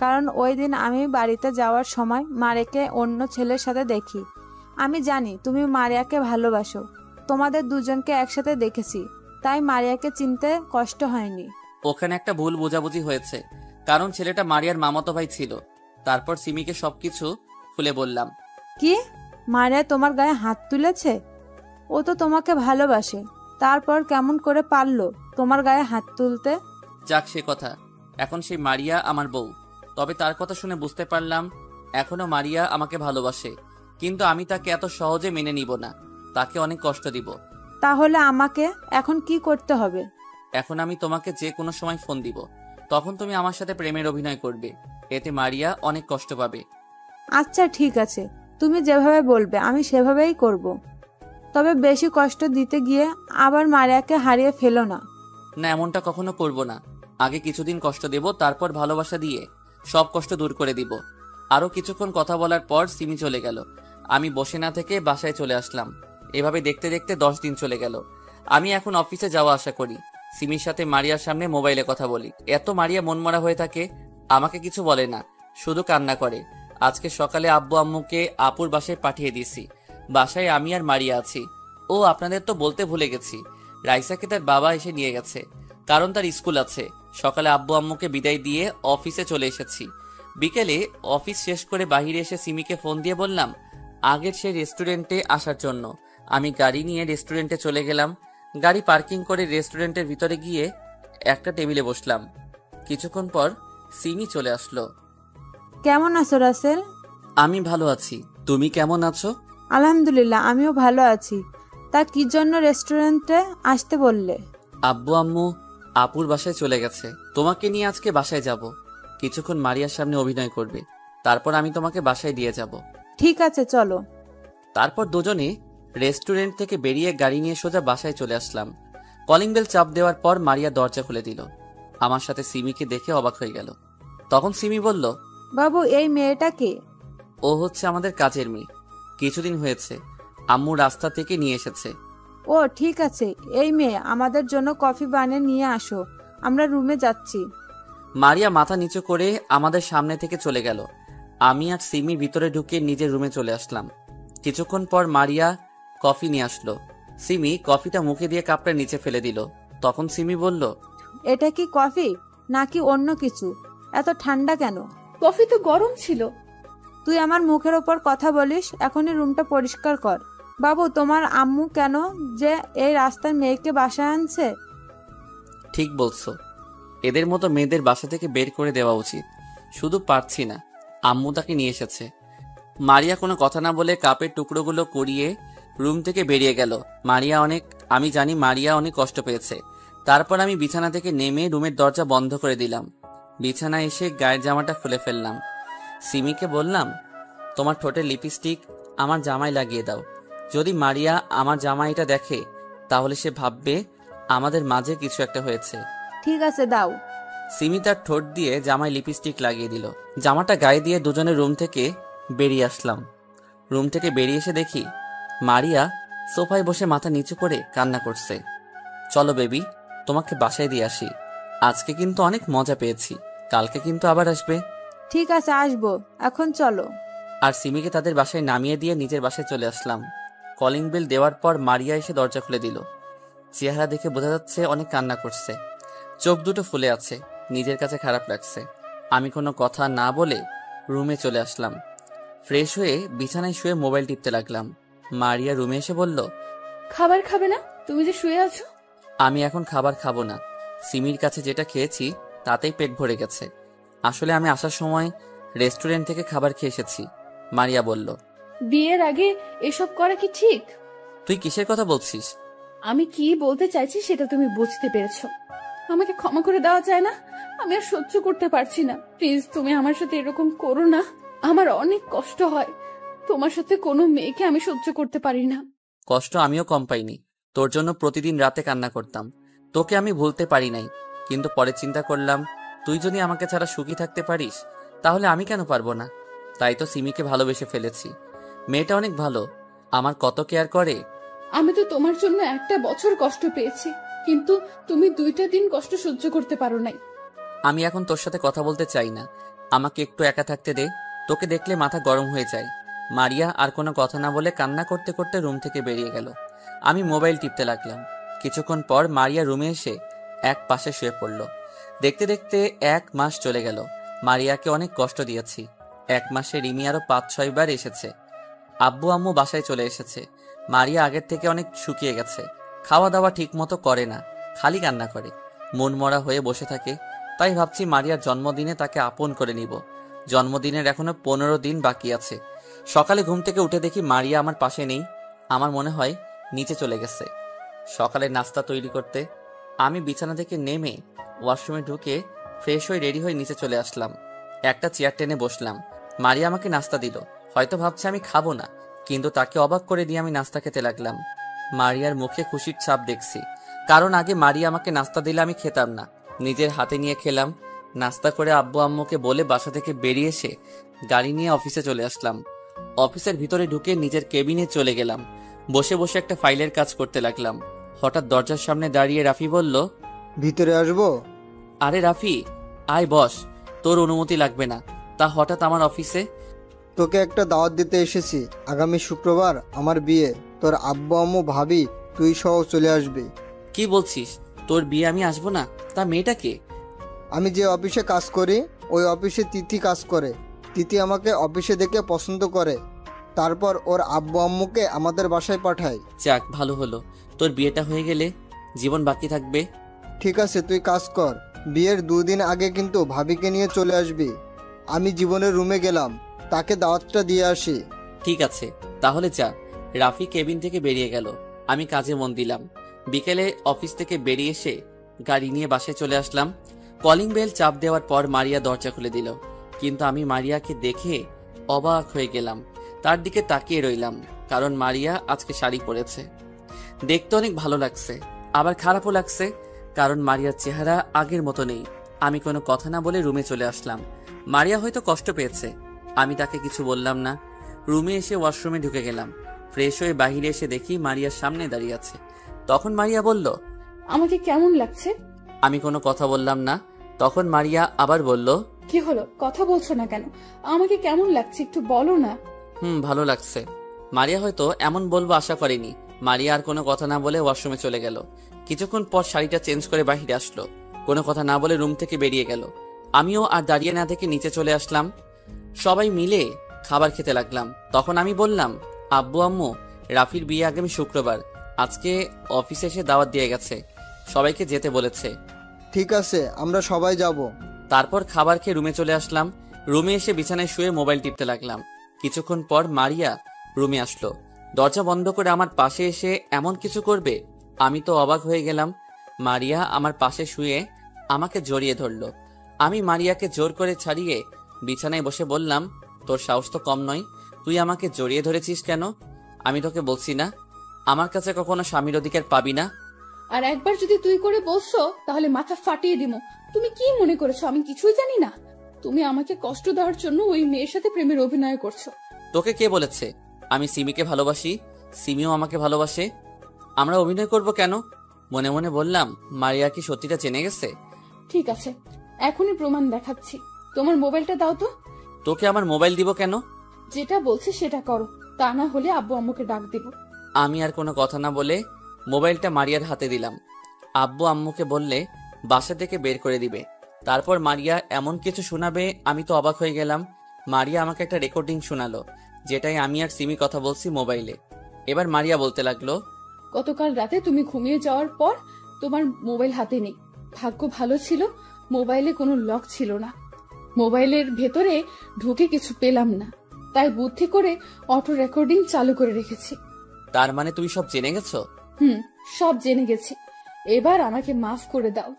কারণ ওই দিন আমি বাড়িতে যাওয়ার সময় মারিয়াকে অন্য ছেলের সাথে দেখি। আমি জানি তুমি মারিয়াকে ভালোবাসো, তোমাদের দুজনকে একসাথে দেখেছি, তাই মারিয়াকে চিনতে কষ্ট হয়নি। ওখানে একটা ভুল বোঝাবুঝি হয়েছে, কারণ ছেলেটা মারিয়ার মামাতো ভাই ছিল। তারপর সিমিকে সবকিছু খুলে বললাম। কি? মারিয়া তোমার গায়ে হাত তুলেছে? ও তো তোমাকে ভালোবাসে, তারপর কেমন করে পারলো তোমার গায়ে হাত তুলতে? যাক সে কথা, এখন সেই মারিয়া আমার বউ। তবে তার কথা শুনে বুঝতে পারলাম এখনো মারিয়া আমাকে ভালোবাসে, কিন্তু আমি তাকে এত সহজে মেনে নিব না, তাকে অনেক কষ্ট দিব। তাহলে আমাকে এখন কি করতে হবে? এখন আমি তোমাকে যে কোনো সময় ফোন দিব, তখন তুমি আমার সাথে প্রেমের অভিনয় করবে, এতে মারিয়া অনেক কষ্ট পাবে। আচ্ছা ঠিক আছে, তুমি যেভাবে বলবে আমি সেভাবেই করব। তবে বেশি কষ্ট দিতে গিয়ে আবার মারিয়াকে হারিয়ে ফেলো না। না, এমনটা কখনো করব না। আগে কিছুদিন কষ্ট দেব, তারপর ভালোবাসা দিয়ে সব কষ্ট দূর করে দিব। আরো কিছুক্ষণ কথা বলার পর সিমি চলে গেল। আমি বসে না থেকে বাসায় চলে আসলাম। এভাবে দেখতে দেখতে 10 দিন চলে গেল। আমি এখন অফিসে যাওয়া আসা করি। সিমির সাথে মারিয়ার সামনে মোবাইলে কথা বলি। এত মারিয়া মনমরা হয়ে থাকে, আমাকে কিছু বলে না, শুধু কান্না করে। আজকে সকালে আব্বু আম্মুকে আপুর বাসায় পাঠিয়ে দিয়েছি। বাসায় আমি আর মারিয়া আছি। ও, আপনাদের তো বলতে ভুলে গেছি, রাইসাকে তার বাবা এসে নিয়ে গেছে, কারণ তার স্কুল আছে। সকালে আব্বু আম্মুকে বিদায় দিয়ে অফিসে চলে এসেছি। বিকেলে অফিস শেষ করে বাহিরে এসে সিমিকে ফোন দিয়ে বললাম আগের সেই রেস্টুরেন্টে আসার জন্য। আমি গাড়ি নিয়ে রেস্টুরেন্টে চলে গেলাম। গাড়ি পার্কিং করে রেস্টুরেন্টের ভিতরে গিয়ে একটা টেবিলে বসলাম। কিছুক্ষণ পর সিমি চলে আসলো। কেমন আছো রাসেল? আমি ভালো আছি, তুমি কেমন আছো? আলহামদুলিল্লাহ, আমিও ভালো আছি। তা কি জন্য রেস্টুরেন্টে আসতে বললে? আব্বু আম্মু আপুর বাসায় চলে গেছে, তোমাকে নিয়ে আজকে বাসায় যাব। কিছুক্ষণ মারিয়ার সামনে অভিনয় করবে, তারপর আমি তোমাকে বাসায় দিয়ে যাব। ঠিক আছে, চলো। তারপর দুজনে রেস্টুরেন্ট থেকে বেরিয়ে গাড়ি নিয়ে সোজা বাসায় চলে আসলাম। কলিং বেল চাপ দেওয়ার পর মারিয়া দরজা খুলে দিল। আমার সাথে সিমিকে দেখে অবাক হয়ে গেল। তখন সিমি বলল, বাবু, এই মেয়েটা কে? ও হচ্ছে আমাদের কাজের মেয়ে, কিছুদিন হয়েছে আম্মু রাস্তা থেকে নিয়ে এসেছে। ও ঠিক আছে, এই মেয়ে আমাদের জন্য কফি বানিয়ে নিয়ে আসো, আমরা রুমে যাচ্ছি। মারিয়া মাথা নিচু করে আমাদের সামনে থেকে চলে গেল। আমি আর সিমি ভিতরে ঢুকে নিজের রুমে চলে আসলাম। কিছুক্ষণ পর মারিয়া কফি নিয়ে আসলো। সিমি কফিটা মুখে দিয়ে কাপটা নিচে ফেলে দিল। তখন সিমি বলল, এটা কি কফি নাকি অন্য কিছু? এত ঠান্ডা কেন? কফি তো গরম ছিল। তুই আমার মুখের ওপর কথা বলিস? এখনই রুমটা পরিষ্কার কর। বাবু, তোমার আম্মু কেন যে এই রাস্তার মেয়েকে বাসায় আনছে? ঠিক বলছো, এদের মতো মেয়েদের বাসা থেকে বের করে দেওয়া উচিত। শুধু পারছি না, আম্মু তাকে নিয়ে এসেছে। মারিয়া কোনো কথা না বলে কাপের টুকরোগুলো কুড়িয়ে রুম থেকে বেরিয়ে গেল। আমি জানি মারিয়া অনেক কষ্ট পেয়েছে। তারপর আমি বিছানা থেকে নেমে রুমের দরজা বন্ধ করে দিলাম। বিছানায় এসে গায়ের জামাটা খুলে ফেললাম। সিমিকে বললাম, তোমার ঠোঁটের লিপস্টিক আমার জামায় লাগিয়ে দাও। যদি মারিয়া আমার জামাইটা দেখে তাহলে সে ভাববে আমাদের মাঝে কিছু একটা হয়েছে। ঠিক আছে, দাও। সিমি তার ঠোঁট দিয়ে জামায় লিপস্টিক লাগিয়ে দিল। জামাটা গায়ে দিয়ে দুজনে রুম থেকে বেরিয়ে আসলাম। রুম থেকে বেরিয়ে এসে দেখি মারিয়া সোফায় বসে মাথা নিচু করে কান্না করছে। চলো বেবি, তোমাকে বাসায় দিয়ে আসি। আজকে কিন্তু অনেক মজা পেয়েছি, কালকে কিন্তু আবার আসবে। ঠিক আছে, আসবো। এখন চলো। আর সিমিকে তাদের বাসায় নামিয়ে দিয়ে নিজের বাসায় চলে আসলাম। কলিং বেল দেওয়ার পর মারিয়া এসে দরজা খুলে দিল। চেহারা দেখে বোঝা যাচ্ছে অনেক কান্না করছে। চোখ দুটো ফুলে আছে, নিজের কাছে খারাপ লাগছে। আমি কোনো কথা না বলে রুমে চলে আসলাম। ফ্রেশ হয়ে বিছানায় শুয়ে মোবাইল টিপতে লাগলাম। মারিয়া রুমে এসে বলল, খাবার খাবে না? তুমি যে শুয়ে আছো। আমি এখন খাবার খাবো না। সিমির কাছে যেটা খেয়েছি তাতেই পেট ভরে গেছে। আসলে আমি আসার সময় রেস্টুরেন্ট থেকে খাবার খেয়ে এসেছি। মারিয়া বলল, বিয়ের আগে এসব করা কি ঠিক? তুই কিসের কথা বলছিস? আমি কি বলতে চাইছি সেটা তুমি বুঝতে পেরেছো। আমাকে ক্ষমা করে দেওয়া যায় না? আমি আর সহ্য করতে পারছি না। প্লিজ, তুমি আমার সাথে এরকম করো না। আমার অনেক কষ্ট হয়। তোমার সাথে কোনো মেয়েকে আমি সহ্য করতে পারি না। কষ্ট আমিও কম পাইনি। তোর জন্য প্রতিদিন রাতে কান্না করতাম। তোকে আমি ভুলতে পারি নাই, কিন্তু পরে চিন্তা করলাম তুই যদি আমাকে ছাড়া সুখী থাকতে পারিস তাহলে আমি কেন পারবো না। তাই তো সিমিকে ভালোবেসে ফেলেছি। মেয়েটা অনেক ভালো, আমার কত কেয়ার করে। আমি তো তোমার জন্য 1 বছর কষ্ট পেয়েছি, কিন্তু তুমি 2টা দিন কষ্ট সহ্য করতে পারো নাই। আমি এখন তোর সাথে কথা বলতে চাই না, আমাকে একটু একা থাকতে দে। তোকে দেখলে মাথা গরম হয়ে যায়। মারিয়া আর কোনো কথা না বলে কান্না করতে করতে রুম থেকে বেরিয়ে গেল। আমি মোবাইল টিপতে লাগলাম। কিছুক্ষণ পর মারিয়া রুমে এসে এক পাশে শুয়ে পড়ল। দেখতে দেখতে 1 মাস চলে গেল। মারিয়াকে অনেক কষ্ট দিয়েছি। 1 মাসে রিমি আরো 5-6 বার এসেছে। আব্বু আম্মু বাসায় চলে এসেছে। মারিয়া আগের থেকে অনেক শুকিয়ে গেছে। খাওয়া দাওয়া ঠিক মতো করে না, খালি কান্না করে, মন মরা হয়ে বসে থাকে। তাই ভাবছি মারিয়ার জন্মদিনে তাকে আপন করে নিব। জন্মদিনের এখনো 15 দিন বাকি আছে। সকালে ঘুম থেকে উঠে দেখি মারিয়া আমার পাশে নেই। আমার মনে হয় নিচে চলে গেছে সকালে নাস্তা তৈরি করতে। আমি বিছানা থেকে নেমে ওয়াশরুমে ঢুকে ফ্রেশ হয়ে রেডি হয়ে নিচে চলে আসলাম। একটা চেয়ার টেনে বসলাম। মারিয়া আমাকে নাস্তা দিল। হয়তো ভাবছে আমি খাবো না, কিন্তু তাকে অবাক করে দিয়ে আমি নাস্তা খেতে লাগলাম। মারিয়ার মুখে খুশির ছাপ দেখছি, কারণ আগে মারিয়া আমাকে নাস্তা দিলে আমি খেতাম না, নিজের হাতে নিয়ে খেলাম। নাস্তা করে আব্বু আম্মুকে বলে বাসা থেকে বেরিয়ে এসে গাড়ি নিয়ে অফিসে চলে আসলাম। অফিসের ভিতরে ঢুকে নিজের কেবিনে চলে গেলাম। বসে বসে একটা ফাইলের কাজ করতে লাগলাম। হঠাৎ দরজার সামনে দাঁড়িয়ে রাফি বলল, ভিতরে আসবো? আরে রাফি, আয় বস। তোর অনুমতি লাগবে না। তা হঠাৎ আমার অফিসে? তোকে একটা দাওয়াত দিতে এসেছি। আগামী শুক্রবার আমার বিয়ে। তোর আব্বু আম্মু ভাবি তুই সহ চলে আসবি। কি বলছিস? তোর বিয়ে আমি আসবো না? তা মেয়েটা কে? আমি যে অফিসে কাজ করি ওই অফিসে তিথি কাজ করে। তিথি আমাকে অফিসে দেখে পছন্দ করে, তারপর ওর আব্বু আম্মুকে আমাদের বাসায় পাঠায়। যাক, ভালো হলো। তোর বিয়েটা হয়ে গেলে জীবন বাকি থাকবে। ঠিক আছে, তুই কাজ কর। বিয়ের 2 দিন আগে কিন্তু ভাবিকে নিয়ে চলে আসবি। আমি জীবনের রুমে গেলাম, তাকে দাওয়াতটা দিয়ে আসি। ঠিক আছে, তাহলে যা। রাফি কেবিন থেকে বেরিয়ে গেল। আমি কাজে মন দিলাম। বিকেলে অফিস থেকে বেরিয়ে এসে গাড়ি নিয়ে বাসায় চলে আসলাম। কলিং বেল চাপ দেওয়ার পর মারিয়া দরজা খুলে দিল, কিন্তু আমি মারিয়াকে দেখে অবাক হয়ে গেলাম। তার দিকে তাকিয়ে রইলাম, কারণ মারিয়া আজকে শাড়ি পরেছে। দেখতে অনেক ভালো লাগছে, আবার খারাপও লাগছে, কারণ মারিয়ার চেহারা আগের মতো নেই। আমি কোনো কথা না বলে রুমে চলে আসলাম। মারিয়া হয়তো কষ্ট পেয়েছে, আমি তাকে কিছু বললাম না। রুমে এসে ওয়াশরুমে ঢুকে গেলাম। ফ্রেশ হয়ে বাহিরে এসে দেখি মারিয়ার সামনে দাঁড়িয়ে আছে। তখন মারিয়া বলল, আমাকে কেমন লাগছে? আমি কোনো কথা বললাম না। তখন মারিয়া আবার বলল, কি হলো, কথা বলছো না কেন? আমাকে কেমন লাগছে একটু বলো না। ভালো লাগছে। মারিয়া হয়তো এমন বলবো আশা করেনি। মারিয়া আর কোনো কথা না বলে ওয়াশরুমে চলে গেল। কিছুক্ষণ পর শাড়িটা চেঞ্জ করে বাহিরে আসলো। কোনো কথা না বলে রুম থেকে বেরিয়ে গেল। আমিও আর দাঁড়িয়ে না থেকে নিচে চলে আসলাম। সবাই মিলে খাবার খেতে লাগলাম। তখন আমি বললাম, আব্বু আম্মু, রাফির বিয়ে আগামী শুক্রবার। আজকে অফিসে এসে দাওয়াত দিয়ে গেছে, সবাইকে যেতে বলেছে। ঠিক আছে, আমরা সবাই যাব। তারপর খাবার খেয়ে রুমে চলে আসলাম। রুমে এসে বিছানায় শুয়ে মোবাইল টিপতে লাগলাম। কিছুক্ষণ পর মারিয়া রুমে আসলো। দরজা বন্ধ করে আমার পাশে এসে এমন কিছু করবে, আমি তো অবাক হয়ে গেলাম। মারিয়া আমার পাশে শুয়ে আমাকে জড়িয়ে ধরলো। আমি মারিয়াকে জোর করে ছাড়িয়ে বিছানায় বসে বললাম, তোর সাহস তো কম নয়, তুই আমাকে জড়িয়ে ধরেছিস কেন? আমি তোকে বলছি না আমার কাছে কখনো স্বামীর অধিকার পাবি না? আর একবার যদি তুই করে বলছো তাহলে মাথা ফাটিয়ে দিমো। তুমি কি মনে করেছো আমি কিছুই জানি না? তুমি আমাকে কষ্ট দেওয়ার জন্য ওই মেয়ের সাথে প্রেমের অভিনয় করছো। তোকে কে বলেছে আমি সিমিকে ভালোবাসি? সিমিও আমাকে ভালোবাসে। আমরা অভিনয় করব কেন? মনে মনে বললাম, মারিয়া কি সত্যিটা জেনে গেছে? ঠিক আছে, এখনই প্রমাণ দেখাচ্ছি। তোমার মোবাইলটা দাও তো। তোকে আমার মোবাইল দিব কেন? যেটা বলছি সেটা করো, তা না হলে আব্বু আম্মুকে ডাক দিব। আমি আর কোনো কথা না বলে মোবাইলটা মারিয়ার হাতে দিলাম। আব্বু আম্মুকে বললে বাসা থেকে বের করে দিবে। তারপর মারিয়া এমন কিছু শোনাবে, আমি তো অবাক হয়ে গেলাম। মারিয়া আমাকে একটা রেকর্ডিং শোনালো, যেটাই আমি আর সিমি কথা বলছি মোবাইলে। এবার মারিয়া বলতে লাগলো, গতকাল রাতে তুমি ঘুমিয়ে যাওয়ার পর তোমার মোবাইল হাতে নেই। ভাগ্য ভালো ছিল মোবাইলে কোনো লক ছিল না। মোবাইলের ভেতরে ঢুকে কিছু পেলাম না, তাই বুদ্ধি করে অটো রেকর্ডিং চালু করে রেখেছি। তার মানে তুমি সব জেনে গেছো? সব জেনে গেছি। এবার আমাকে মাফ করে দাও।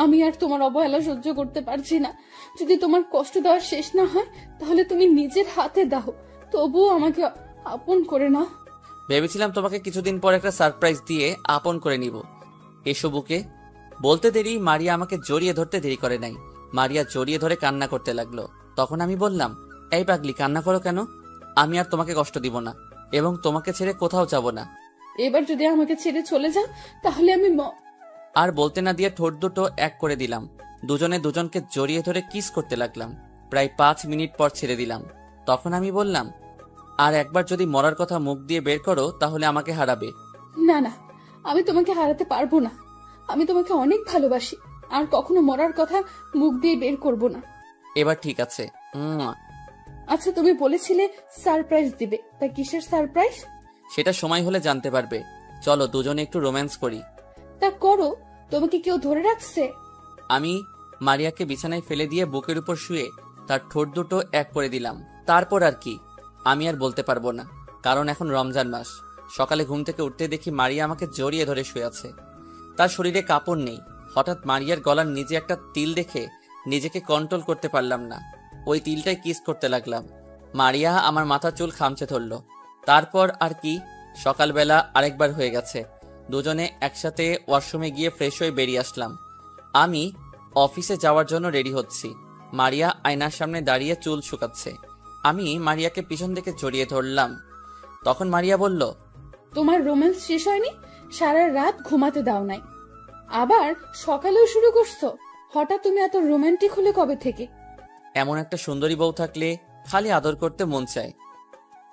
আমি আর তোমার অবহেলা সহ্য করতে পারছি না। যদি তোমার কষ্ট দেওয়া শেষ না হয় তাহলে তুমি নিজের হাতে দাও, তবুও আমাকে আপন করে নাও। ভেবেছিলাম তোমাকে কিছুদিন পর একটা সারপ্রাইজ দিয়ে আপন করে নিব। এসো বুকে। বলতে দেরি মারিয়া আমাকে জড়িয়ে ধরতে দেরি করে নাই। মারিয়া জড়িয়ে ধরে কান্না করতে লাগলো। তখন আমি বললাম, এই পাগলি, কান্না করো কেন? আমি আর তোমাকে কষ্ট দিব না এবং তোমাকে ছেড়ে কোথাও যাব না। এবার যদি আমাকে ছেড়ে চলে যাও তাহলে আমি আর বলতে না দিয়ে ঠোঁট দুটো এক করে দিলাম। দুজনে দুজনকে জড়িয়ে ধরে কিস করতে লাগলাম। প্রায় 5 মিনিট পর ছেড়ে দিলাম। তখন আমি বললাম, আর একবার যদি মরার কথা মুখ দিয়ে বের করো তাহলে আমাকে হারাবে। না না, আমি তোমাকে হারাতে পারবো না। আমি তোমাকে অনেক ভালোবাসি, আর কখনো মরার কথা মুখ দিয়ে বের করব না। এবার ঠিক আছে। আচ্ছা, তুমি বলেছিলে সারপ্রাইজ দিবে, তা কিসের সারপ্রাইজ? সেটা সময় হলে জানতে পারবে। চলো দুজনে একটু রোম্যান্স করি। তা করো। তোমাকে কেউ ধরে রাখছে? আমি মারিয়াকে বিছানায় ফেলে দিয়ে বুকের উপর শুয়ে তার ঠোঁট দুটো এক করে দিলাম। তারপর আর কি আমি আর বলতে পারবো না, কারণ এখন রমজান মাস। সকালে ঘুম থেকে উঠতে দেখি মারিয়া আমাকে জড়িয়ে ধরে শুয়ে আছে। তার শরীরে কাপড় নেই। হঠাৎ মারিয়ার গলার নিচে একটা তিল দেখে নিজেকে কন্ট্রোল করতে পারলাম না। ওই তিলটাই কিস করতে লাগলাম। মারিয়া আমার মাথার চুল খামচে ধরল। তারপর আর কি, সকালবেলা আরেকবার হয়ে গেছে। দুজনে একসাথে ওয়াশরুমে গিয়ে ফ্রেশ হয়ে বেরিয়ে আসলাম। আমি অফিসে যাওয়ার জন্য রেডি হচ্ছি। মারিয়া আয়নার সামনে দাঁড়িয়ে চুল শুকাচ্ছে। আমি মারিয়াকে পিছন থেকে জড়িয়ে ধরলাম। তখন মারিয়া বলল, তোমার রোম্যান্স শেষ হয়নি? সারা রাত ঘুমাতে দাও নাই, আবার সকালেও শুরু করছো। হঠাৎ তুমি এত রোমান্টিক হলে কবে থেকে? এমন একটা সুন্দরী বউ থাকলে খালি আদর করতে মন চায়।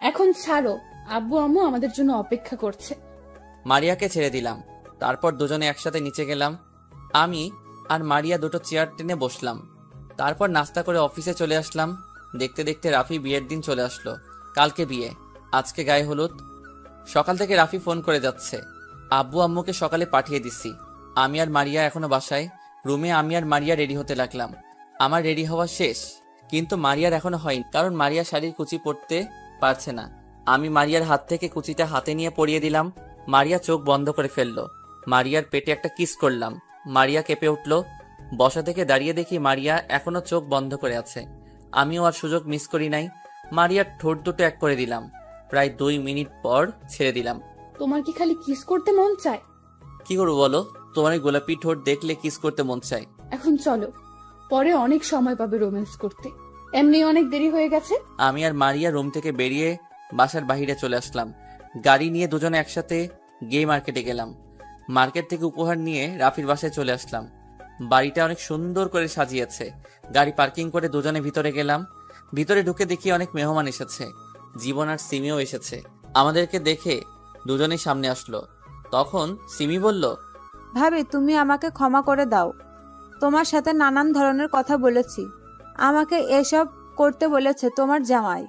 এখন ছাড়ো, আব্বু আম্মু আমাদের জন্য অপেক্ষা করছে। মারিয়াকে ছেড়ে দিলাম। তারপর দুজনে একসাথে নিচে গেলাম। আমি আর মারিয়া দুটো চেয়ার টেনে বসলাম। তারপর নাস্তা করে অফিসে চলে আসলাম। দেখতে দেখতে রাফি বিয়ের দিন চলে আসলো। কালকে বিয়ে, আজকে গায়ে হলুদ। সকাল থেকে রাফি ফোন করে যাচ্ছে। আব্বু আম্মুকে সকালে পাঠিয়ে দিছি। আমি আর মারিয়া এখনো বাসায়। রুমে আমি আর মারিয়া রেডি হতে লাগলাম। আমার রেডি হওয়া শেষ, কিন্তু মারিয়ার এখনো হয়নি, কারণ মারিয়া শাড়ির কুচি পরতে পারছে না। আমি মারিয়ার হাত থেকে কুচিটা হাতে নিয়ে পরিয়ে দিলাম। মারিয়া চোখ বন্ধ করে ফেললো। মারিয়ার পেটে একটা কিস করলাম। মারিয়া কেঁপে উঠল। বসা থেকে দাঁড়িয়ে দেখি মারিয়া এখনো চোখ বন্ধ করে আছে। আমিও আর সুযোগ মিস করি নাই। মারিয়ার ঠোঁট দুটো এক করে দিলাম। প্রায় 2 মিনিট পর ছেড়ে দিলাম। তোমার কি খালি কিস করতে মন চায়? কি করবো বলো, তোমার এই গোলাপি ঠোঁট দেখলে কিস করতে মন চায়। এখন চলো, পরে অনেক সময় পাবে রোম্যান্স করতে, এমনি অনেক দেরি হয়ে গেছে। আমি আর মারিয়া রুম থেকে বেরিয়ে বাসার বাহিরে চলে আসলাম। গাড়ি নিয়ে দুজনে একসাথে গেম মার্কেটে গেলাম। মার্কেট থেকে উপহার নিয়ে রাফির বাসায় চলে আসলাম। বাড়িটা অনেক সুন্দর করে সাজিয়েছে। গাড়ি পার্কিং করে দুজনে ভিতরে গেলাম। ভিতরে ঢুকে দেখি অনেক মেহমান এসেছে। জীবন আর সিমিও এসেছে। আমাদেরকে দেখে দুজনেই সামনে আসলো। তখন সিমি বলল, ভাবি তুমি আমাকে ক্ষমা করে দাও, তোমার সাথে নানান ধরনের কথা বলেছি, আমাকে এসব করতে বলেছে তোমার জামাই।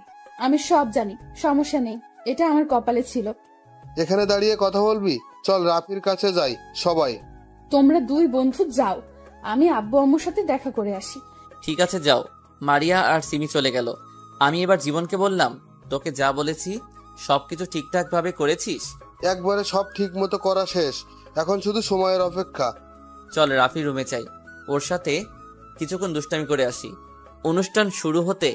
আমি সব জানি, সমস্যা নেই, এটা আমার কপালে ছিল। এখানে দাঁড়িয়ে কথা বলবি? চল রাফির কাছে যাই সবাই। তোমরা দুই বন্ধু যাও, আমি আব্বু আম্মুর সাথে দেখা করে আসি। ঠিক আছে যাও। মারিয়া আর সিমি চলে গেল। আমি এবার জীবনকে বললাম, তোকে যা বলেছি সবকিছু ঠিকঠাক ভাবে করেছিস? একবারে সব ঠিক মতো করা শেষ, এখন শুধু সময়ের অপেক্ষা। চল রাফি রুমে চাই, ওর সাথে কিছুক্ষণ দুষ্টামি করে আসি। অনুষ্ঠান শুরু হতে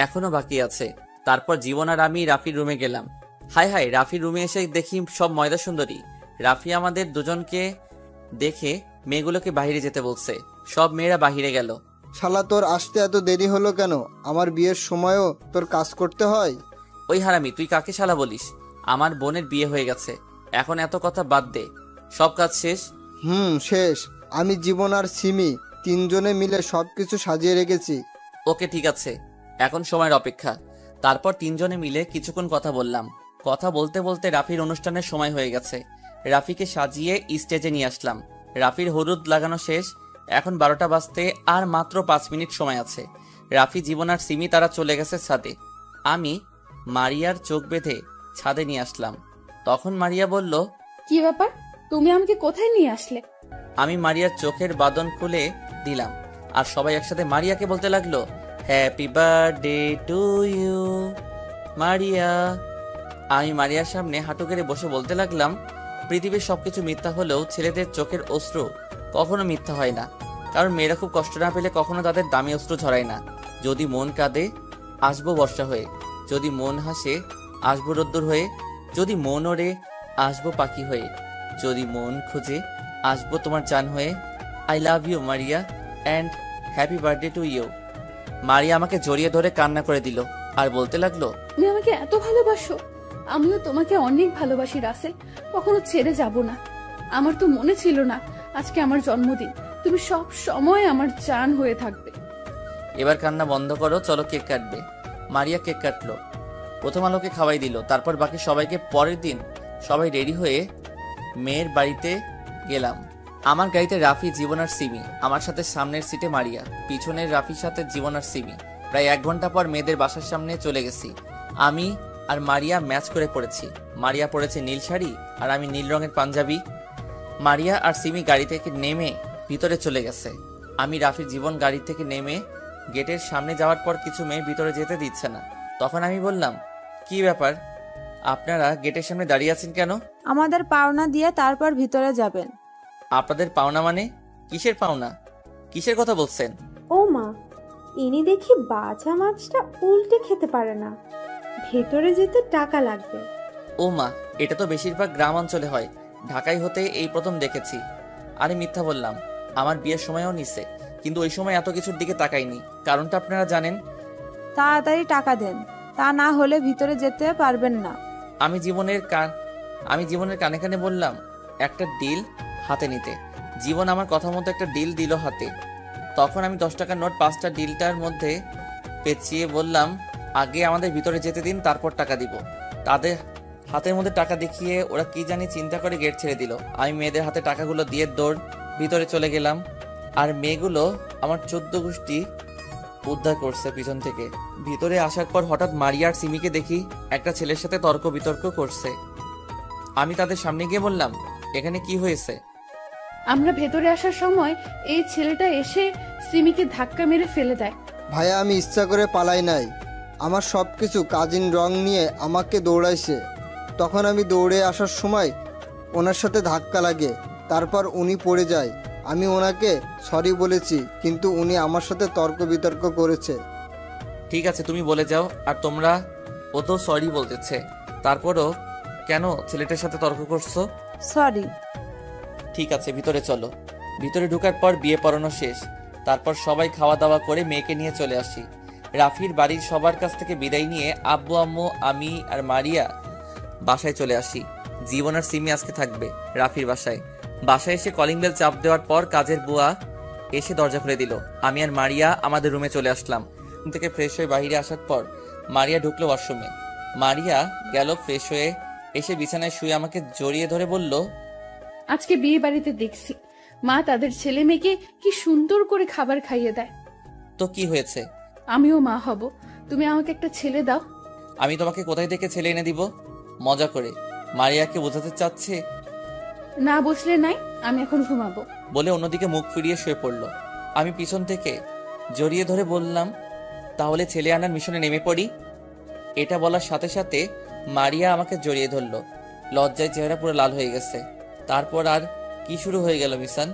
এখনো বাকি আছে। তারপর জীবন আর আমি রাফির রুমে গেলাম। হায় হায়, রাফির রুমে এসে দেখি সব ময়দা সুন্দরী। রাফি আমাদের দুজনকে দেখে মেয়েগুলোকে বাইরে যেতে বলছে। সব মেয়েরা বাইরে গেল। শালা তোর আসতে এত দেরি হলো কেন? আমার বিয়ের সময়ও তোর কাজ করতে হয়? ওই হারামি, তুই কাকে শালা বলিস? আমার বোনের বিয়ে হয়ে গেছে, এখন এত কথা বাদ দে। সব কাজ শেষ। শেষ। আমি জীবন আর সিমি তিনজনে মিলে সবকিছু সাজিয়ে রেখেছি। ওকে ঠিক আছে, এখন সময়ের অপেক্ষা। তারপর তিনজনে মিলে কিছুক্ষণ কথা বললাম। কথা বলতে বলতে রাফির অনুষ্ঠানের সময় হয়ে গেছে। রাফিকে সাজিয়ে স্টেজে নিয়ে আসলাম। রাফির হলুদ লাগানো শেষ। এখন 12টা বাজতে আর মাত্র 5 মিনিট সময় আছে। রাফি, জীবন আর সিমি তারা চলে গেছে ছাদে। আমি মারিয়ার চোখ বেঁধে ছাদে নিয়ে আসলাম। তখন মারিয়া বলল, কি ব্যাপার, তুমি আমাকে কোথায় নিয়ে আসলে? আমি মারিয়ার চোখের বাঁধন খুলে দিলাম আর সবাই একসাথে মারিয়াকে বলতে লাগলো, happy birthday to you Maria. আমি মারিয়ার সামনে হাঁটু গেড়ে বসে বলতে লাগলাম, পৃথিবীর সবকিছু মিথ্যা হলেও ছেলেদের চোখের অশ্রু কখনো মিথ্যা হয় না, কারণ মেয়েরা খুব কষ্ট না পেলে কখনো তাদের দামি অশ্রু ঝরায় না। যদি মন কাঁদে আসবো বর্ষা হয়ে, যদি মন হাসে আসবো রোদ্দুর হয়ে, যদি মন ওড়ে আসবো পাখি হয়ে, যদি মন খুঁজে আসবো তোমার জান হয়ে। I love you Maria and happy birthday to you. Maria আমাকে জড়িয়ে ধরে কান্না করে দিল আর বলতে লাগলো, তুমি আমাকে এত ভালোবাসো? আমিও তোমাকে অনেক ভালোবাসি রাসেল, কখনো ছেড়ে যাব না। আমার তো মনে ছিল না আজকে আমার জন্মদিন, তুমি সব সময় আমার জান হয়ে থাকবে। এবার কান্না বন্ধ করো, চলো কেক কাটবে। মারিয়া কেক কাটলো, প্রথম আলোকে খাওয়াই দিল। তারপর বাকি সবাইকে। পরের দিন সবাই রেডি হয়ে মেয়ের বাড়িতে গেলাম। আমার গাড়িতে রাফি, জীবন আর সিমি, আমার সাথে সামনের সিটে মারিয়া, পিছনের রাফির সাথে জীবন আর সিমি। প্রায় 1 ঘন্টা পর মেয়েদের বাসার সামনে চলে গেছি। আমি আর মারিয়া ম্যাচ করে পড়েছি। মারিয়া পরেছে নীল শাড়ি আর আমি নীল রঙের পাঞ্জাবি। মারিয়া আর সিমি গাড়ি থেকে নেমে ভিতরে চলে গেছে। আমি, রাফির, জীবন গাড়ি থেকে নেমে গেটের সামনে যাওয়ার পর কিছু মেয়ে ভিতরে যেতে দিচ্ছে না। তখন আমি বললাম, কি ব্যাপার, আপনারা গেটের সামনে দাঁড়িয়ে আছেন কেন? আমাদের পাওনা দিয়ে তারপর ভিতরে যাবেন। আপনাদের পাওনা মানে? কিসের পাওনা? কিসের কথা বলছেন? ও মা, ইনি দেখি বাজা মাছটা উল্টে খেতে পারে না, ভেতরে যেতে টাকা লাগবে। ও মা, এটা তো বেশিরভাগ গ্রাম অঞ্চলে হয়, ঢাকায় হতে এই প্রথম দেখেছি। আরে মিথ্যা বললাম, আমার বিয়ের সময়ও নিছে, কিন্তু ওই সময় এত কিছুর দিকে তাকাইনি। কারণটা আপনারা জানেন। তাড়াতাড়ি টাকা দেন, তা না হলে ভিতরে যেতে পারবেন না। আমি জীবনের কানে কানে বললাম একটা ডিল হাতে নিতে। জীবন আমার কথা মতো একটা ডিল দিল হাতে। তখন আমি 10 টাকার নোট 5টা ডিলটার মধ্যে পেঁচিয়ে বললাম, আগে আমাদের ভিতরে যেতে দিন, তারপর টাকা দিব। তাদের হাতের মধ্যে টাকা দেখিয়ে ওরা কি জানি চিন্তা করে গেট ছেড়ে দিল। আমি মেয়েদের হাতে টাকাগুলো দিয়ে দৌড় ভিতরে চলে গেলাম। আর মেয়েগুলো আমার 14 গোষ্ঠী উদ্ধার করছে পিছন থেকে। ভিতরে আসার পর হঠাৎ মারিয়া আর সিমিকে দেখি একটা ছেলের সাথে তর্ক বিতর্ক করছে। আমি তাদের সামনে গিয়ে বললাম, এখানে কি হয়েছে? আমরা ভেতরে আসার সময় এই ছেলেটা এসে সিমিকে ধাক্কা মেরে ফেলে দেয়। ভাইয়া, আমি ইচ্ছা করে পালাই নাই, আমার সব কিছু কাজিন রং নিয়ে আমাকে দৌড়াইছে। তখন আমি দৌড়ে আসার সময় ওনার সাথে ধাক্কা লাগে, তারপর উনি পড়ে যায়। আমি ওনাকে সরি বলেছি, কিন্তু উনি আমার সাথে তর্ক বিতর্ক করেছে। ঠিক আছে, তুমি বলে যাও। আর তোমরা, ও তো সরি বলতেছে, তারপরও কেন ছেলেটার সাথে তর্ক করছো? সরি। ঠিক আছে, ভিতরে চলো। ভিতরে ঢোকার পর বিয়ে পড়ানো শেষ। তারপর সবাই খাওয়া দাওয়া করে মেয়েকে নিয়ে চলে আসি। রাফির বাড়ির সবার কাছ থেকে বিদায় নিয়ে আব্বু, আম্মু, আমি আর মারিয়া বাসায় চলে আসি। জীবন আর সিমি আজকে থাকবে রাফির বাসায়। বাসায় এসে কলিং বেল চাপ দেওয়ার পর কাজের বুয়া এসে দরজা খুলে দিল। আমি আর মারিয়া আমাদের রুমে চলে আসলাম। রুম থেকে ফ্রেশ হয়ে বাইরে আসার পর মারিয়া ঢুকলো ওয়াশরুমে। মারিয়া গেল ফ্রেশ হয়ে এসে বিছানায় শুয়ে আমাকে জড়িয়ে ধরে বলল, আজকে বিয়ে বাড়িতে দেখছি মা তাদের ছেলে মেয়েকে কি সুন্দর করে খাবার খাইয়ে দেয়। তো কি হয়েছে? আমিও মা হব, তুমি আমাকে একটা ছেলে দাও। আমি তোমাকে কোথায় থেকে ছেলে এনে দিব? মজা করে মারিয়াকে বোঝাতে চাচ্ছে। না বুঝলে নাই, আমি এখন ঘুমাবো বলে অন্যদিকে মুখ ফিরিয়ে শুয়ে পড়ল। আমি পিছন থেকে জড়িয়ে ধরে বললাম, তাহলে ছেলে আনার মিশনে নেমে পড়ি। এটা বলার সাথে সাথে মারিয়া আমাকে জড়িয়ে ধরল। লজ্জায় চেহারা পুরো লাল হয়ে গেছে। তারপর আর কি শুরু হয়ে গেল মিশন।